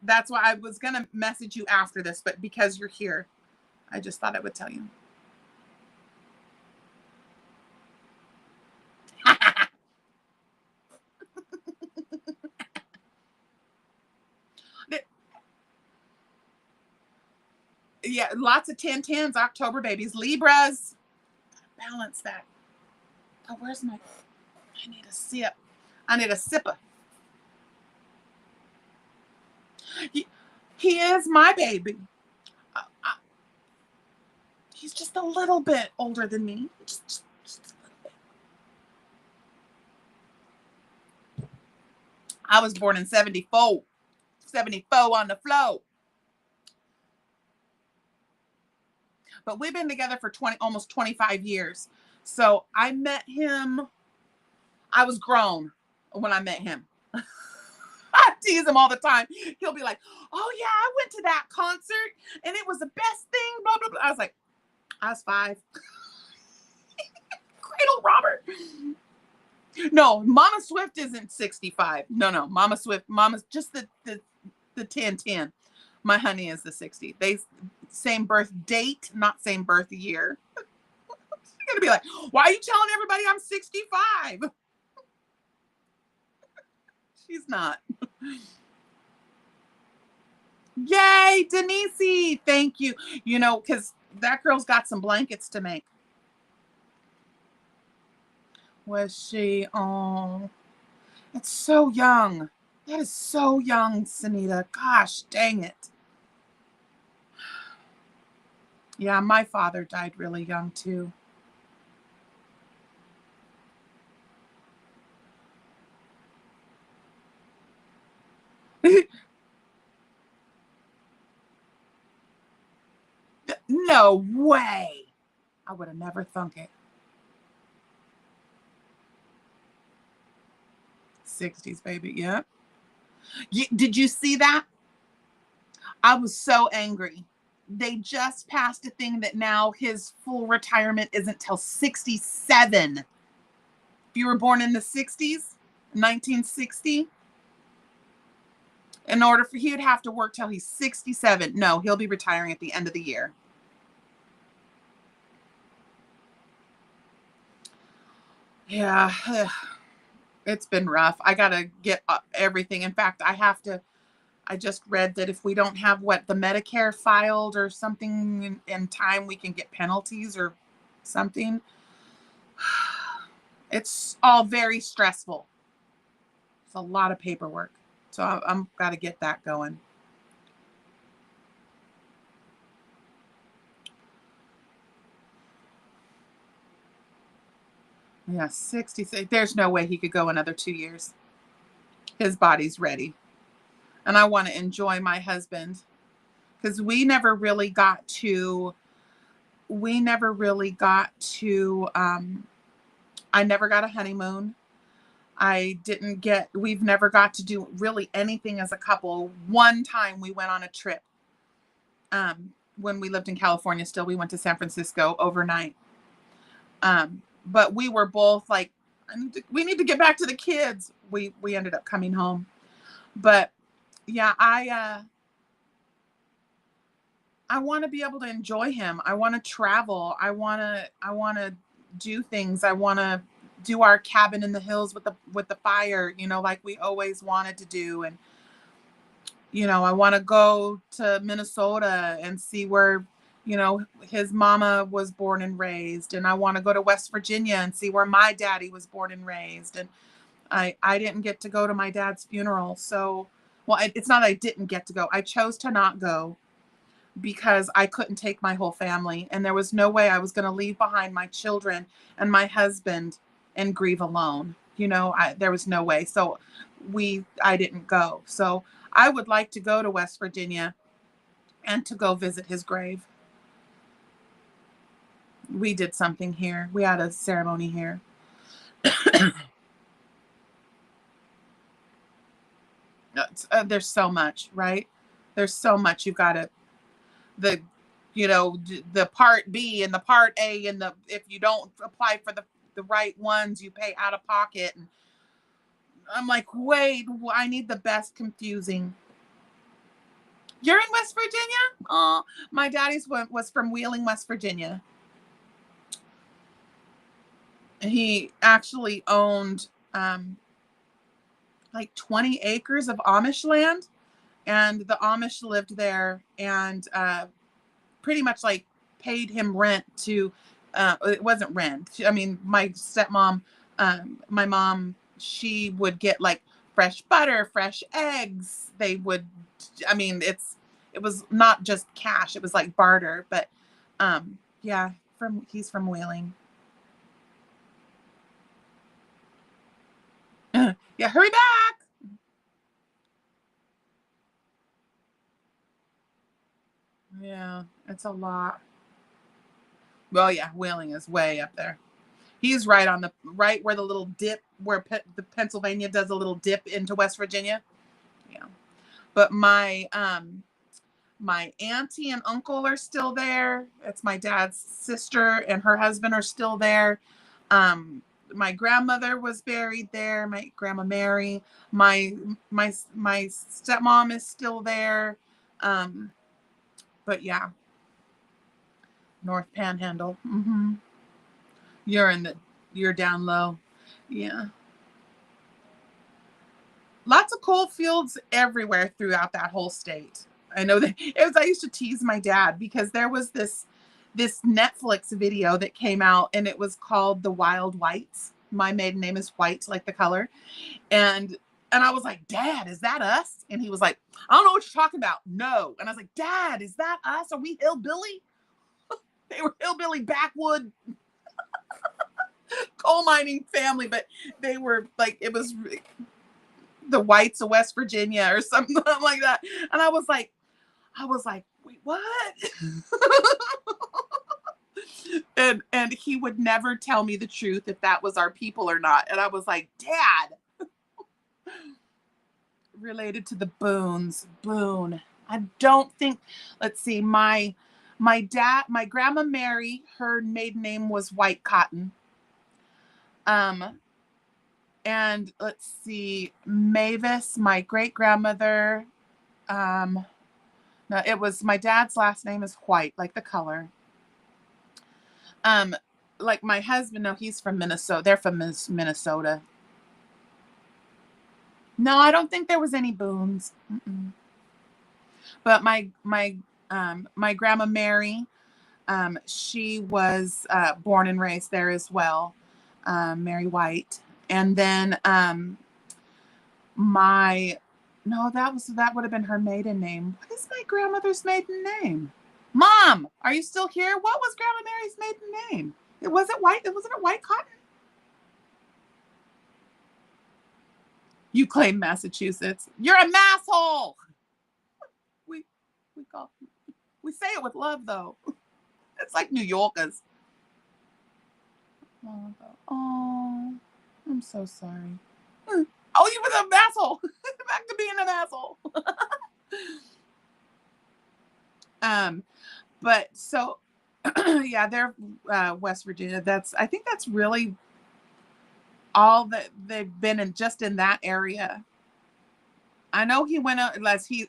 That's why I was going to message you after this, but because you're here, I just thought I would tell you. Yeah, lots of 10-10s, October babies. Libras. Balance that. Oh, where's my... I need a sip. I need a sipper. He is my baby. He's just a little bit older than me. Just a little bit. I was born in 74. 74 on the floor. But we've been together for almost 25 years. So I met him. I was grown when I met him. I tease him all the time. He'll be like, oh yeah, I went to that concert and it was the best thing, blah, blah, blah. I was like, I was 5. Cradle Robert. No, Mama Swift isn't 65. No. Mama's just the 10-10. My honey is the 60. They same birth date, not same birth year. You're gonna be like, why are you telling everybody I'm 65? She's not. Yay, Denise. Thank you. Because that girl's got some blankets to make. Was she? Oh, it's so young. That is so young, Sunita. Gosh, dang it. Yeah, my father died really young, too. No way. I would have never thunk it. 60s, baby. Yep. Did you see that? I was so angry. They just passed a thing that now his full retirement isn't till 67. If you were born in the 60s, 1960, in order for he would have to work till he's 67. No, he'll be retiring at the end of the year. Yeah, it's been rough. I gotta get everything. In fact, I just read that if we don't have the Medicare filed or something in time, we can get penalties or something. It's all very stressful. It's a lot of paperwork. So I'm got to get that going. Yeah, 66. There's no way he could go another 2 years. His body's ready. And I want to enjoy my husband because we never really got to, I never got a honeymoon. We've never got to do really anything as a couple. One time we went on a trip. When we lived in California still, we went to San Francisco overnight. But we were both like, we need to get back to the kids. We ended up coming home. But yeah, I want to be able to enjoy him. I want to travel. I want to do things. I want to do our cabin in the hills with the fire, like we always wanted to do. And, I want to go to Minnesota and see where, his mama was born and raised. And I want to go to West Virginia and see where my daddy was born and raised. And I didn't get to go to my dad's funeral. So, well, it's not that I didn't get to go. I chose to not go because I couldn't take my whole family. And there was no way I was going to leave behind my children and my husband and grieve alone. There was no way. So I didn't go. So I would like to go to West Virginia and to go visit his grave. We did something here. We had a ceremony here. There's so much, right? There's so much. You've got to, the part B and the part A, and if you don't apply for the right ones, you pay out of pocket. And I'm like, wait, I need the best confusing. You're in West Virginia? Oh, my daddy's was from Wheeling, West Virginia. He actually owned like 20 acres of Amish land, and the Amish lived there and pretty much like paid him rent to, it wasn't rent. I mean, my stepmom, my mom, she would get like fresh butter, fresh eggs. They would, I mean, it was not just cash. It was like barter, but yeah, he's from Wheeling. Yeah, hurry back. Yeah, it's a lot. Well, yeah, Wheeling is way up there. He's right where the little dip, where the Pennsylvania does a little dip into West Virginia. Yeah. But my auntie and uncle are still there. It's my dad's sister and her husband are still there. My grandmother was buried there. My grandma Mary. My stepmom is still there. But yeah, North Panhandle. Mm-hmm. You're down low. Yeah. Lots of coal fields everywhere throughout that whole state. I know that I used to tease my dad because there was this Netflix video that came out and it was called The Wild Whites. My maiden name is White, like the color. And I was like, Dad, is that us? And he was like, I don't know what you're talking about. No. And I was like, Dad, is that us? Are we hillbilly? They were hillbilly backwood coal mining family, but they were like, it was the Whites of West Virginia or something like that. And I was like, Wait, what? and he would never tell me the truth if that was our people or not. And I was like, Dad. Related to the Boones. Boone. I don't think, let's see, my grandma Mary, her maiden name was White Cotton. And let's see, Mavis, my great grandmother, no, it was my dad's last name is White, like the color. Like my husband, no, he's from Minnesota. They're from Minnesota. No, I don't think there was any Boones. Mm-mm. But my grandma Mary, she was born and raised there as well, Mary White. And then that would have been her maiden name. What is my grandmother's maiden name? Mom, are you still here? What was Grandma Mary's maiden name? Wasn't it White Cotton? You claim Massachusetts. You're a masshole. We say it with love though. It's like New Yorkers. Oh, I'm so sorry. Oh, you were an asshole. Back to being an asshole. But so yeah, they're West Virginia. I think that's really all that they've been in, just in that area. I know he went up,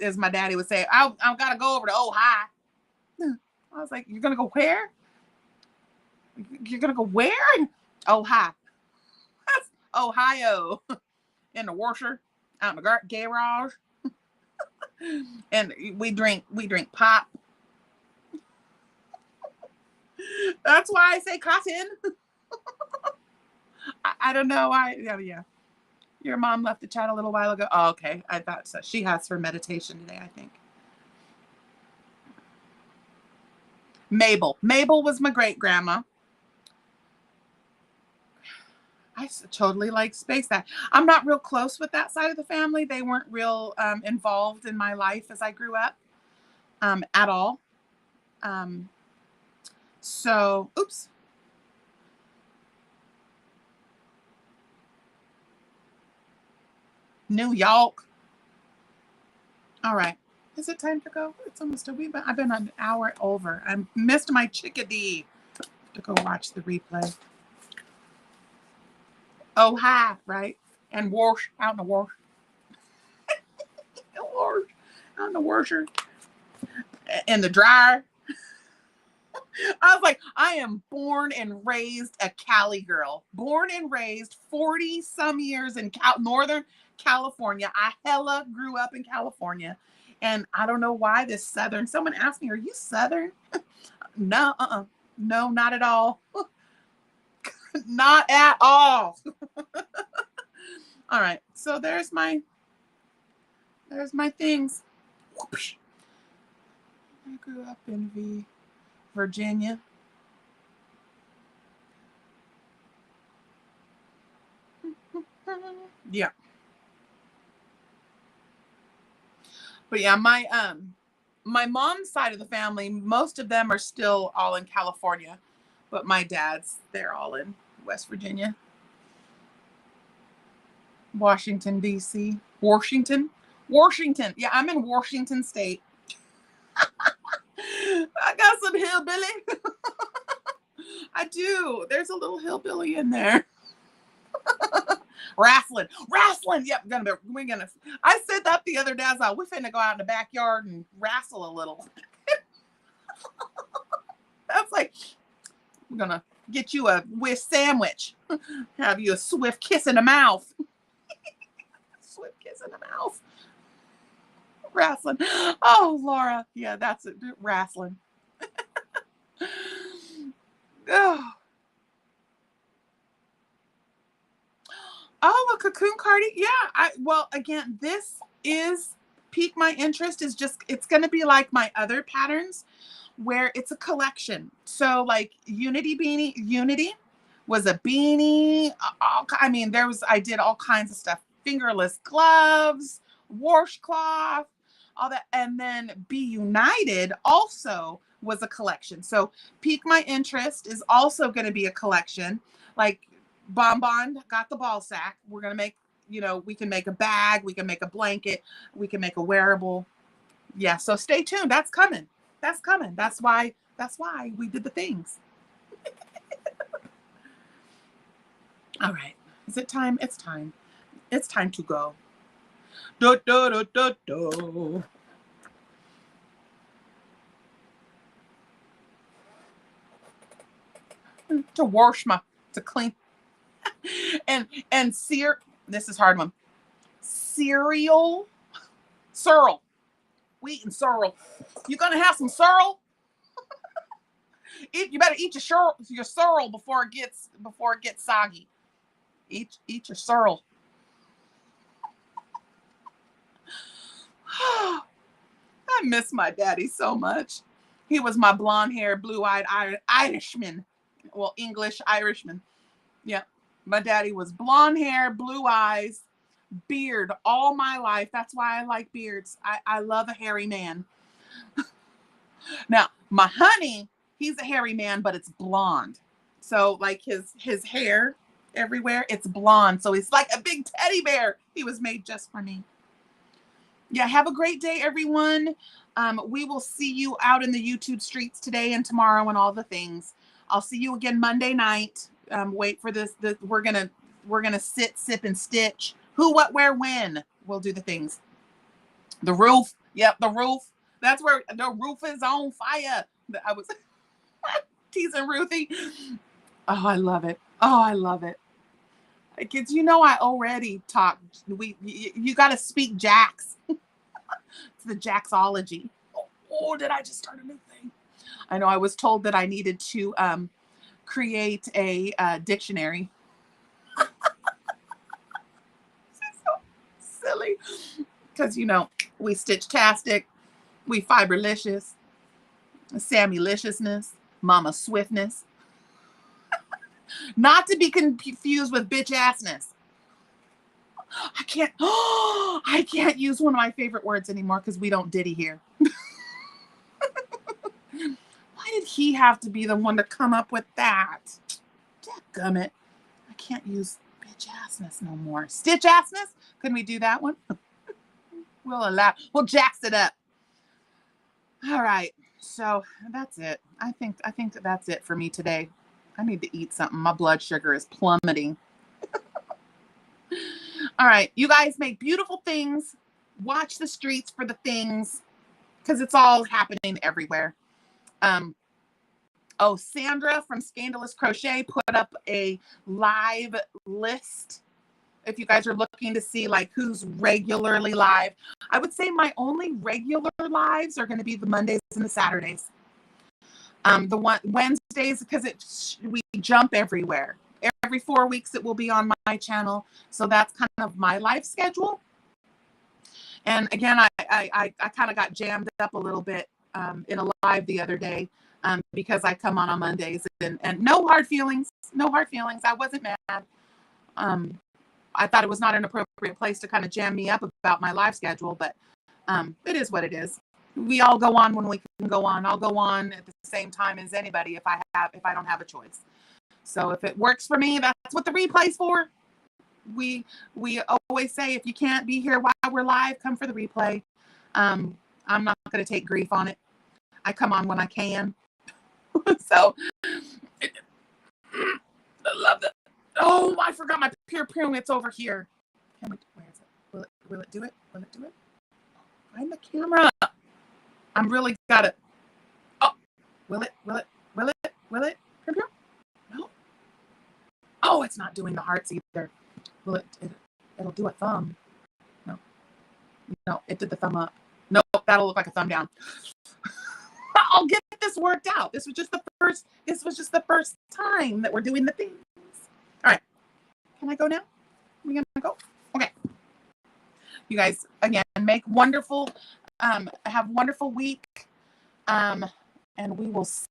as my daddy would say, I've got to go over to Ohio. I was like, you're going to go where? You're going to go where? Ohio. That's Ohio. In the washer, out in the garage. And we drink pop. That's why I say cotton. I don't know. Yeah. Your mom left the chat a little while ago. Oh, okay. I thought so. She has her meditation today, I think. Mabel. Mabel was my great grandma. I totally like space that. I'm not real close with that side of the family. They weren't real involved in my life as I grew up at all. So, oops. New York. All right. Is it time to go? It's almost I've been an hour over. I missed my chickadee. To go watch the replay. Oh, hi, right? And wash out in the wash. Out in the washer. In the dryer. I was like, I am born and raised a Cali girl. Born and raised 40 some years in Northern California. I hella grew up in California. And I don't know why this Southern. Someone asked me, are you Southern? No, no, not at all. Not at all. All right. So there's my things. Whoosh. I grew up in Virginia. Yeah. But yeah, my mom's side of the family, most of them are still all in California, but my dad's, they're all in West Virginia. Washington, D.C. Washington. Yeah, I'm in Washington State. I got some hillbilly. I do. There's a little hillbilly in there. Wrestling. Yep, I said that the other day. I was like, we're finna go out in the backyard and wrestle a little. That's like, I'm gonna get you a whisk sandwich. Have you a swift kiss in the mouth. Swift kiss in the mouth. Wrestling. Oh, Laura. Yeah, that's it. Wrestling. Oh, a cocoon cardi. Yeah. Well, again, this is piqued my interest. It's going to be like my other patterns where it's a collection. So like Unity was a beanie. I did all kinds of stuff. Fingerless gloves, washcloth, all that. And then Be United also was a collection. So Pique My Interest is also going to be a collection. Like Bonbon got the ball sack. We're going to make, you know, we can make a bag, we can make a blanket, we can make a wearable. Yeah, so stay tuned. That's coming. That's coming. That's why we did the things. All right. Is it time? It's time. It's time to go. Do, do, do, do, do. To wash to clean. and this is a hard one. Cereal. Sorrel. Wheat and sorrel. You gonna have some sorrel? You better eat your sorrel before it gets soggy. Eat your sorrel. I miss my daddy so much. He was my blonde-haired, blue-eyed Irishman. Well, English Irishman. Yeah. My daddy was blonde hair, blue eyes, beard all my life. That's why I like beards. I love a hairy man. Now, my honey, he's a hairy man, but it's blonde. So like his hair everywhere, it's blonde. So he's like a big teddy bear. He was made just for me. Yeah, have a great day, everyone. We will see you out in the YouTube streets today and tomorrow and all the things. I'll see you again Monday night. Wait for this. We're gonna sit, sip, and stitch. Who, what, where, when. We'll do the things. The roof. Yep, the roof. That's where the roof is on fire. I was teasing Ruthie. Oh, I love it. Oh, I love it. Kids, you know I already talked. You got to speak Jax. It's the Jaxology. Oh, did I just start a new thing? I know I was told that I needed to create a dictionary. So silly. Because, you know, we Stitch-tastic, we Fiberlicious, Sammyliciousness, Mama Swiftness. Not to be confused with bitch-assness. I can't use one of my favorite words anymore because we don't diddy here. Why did he have to be the one to come up with that? Dadgummit. I can't use bitch-assness no more. Stitch-assness? Can we do that one? We'll jax it up. All right. So that's it. I think that's it for me today. I need to eat something. My blood sugar is plummeting. All right. You guys make beautiful things. Watch the streets for the things because it's all happening everywhere. Oh, Sandra from Scandalous Crochet put up a live list. If you guys are looking to see like who's regularly live, I would say my only regular lives are going to be the Mondays and the Saturdays. The Wednesdays, because we jump everywhere. Every 4 weeks it will be on my channel. So that's kind of my life schedule. And again, I kind of got jammed up a little bit in a live the other day because I come on Mondays and no hard feelings. No hard feelings. I wasn't mad. I thought it was not an appropriate place to kind of jam me up about my live schedule, but it is what it is. We all go on when we can go on. I'll go on at the same time as anybody if I don't have a choice. So if it works for me, that's what the replay's for. We always say if you can't be here while we're live, come for the replay. I'm not going to take grief on it. I come on when I can. So I love that. Oh, I forgot my peer prune. It's over here. Where is it? Will it do it? Will it do it? Find the camera. I'm really got it. Oh, will it? Will it? Will it? Will it? No. Oh, it's not doing the hearts either. Will it? It'll do a thumb. No, it did the thumb up. No, that'll look like a thumb down. I'll get this worked out. This was just the first time that we're doing the things. All right. Can I go now? Are we gonna go? Okay. You guys, again, make wonderful, have a wonderful week. And we will see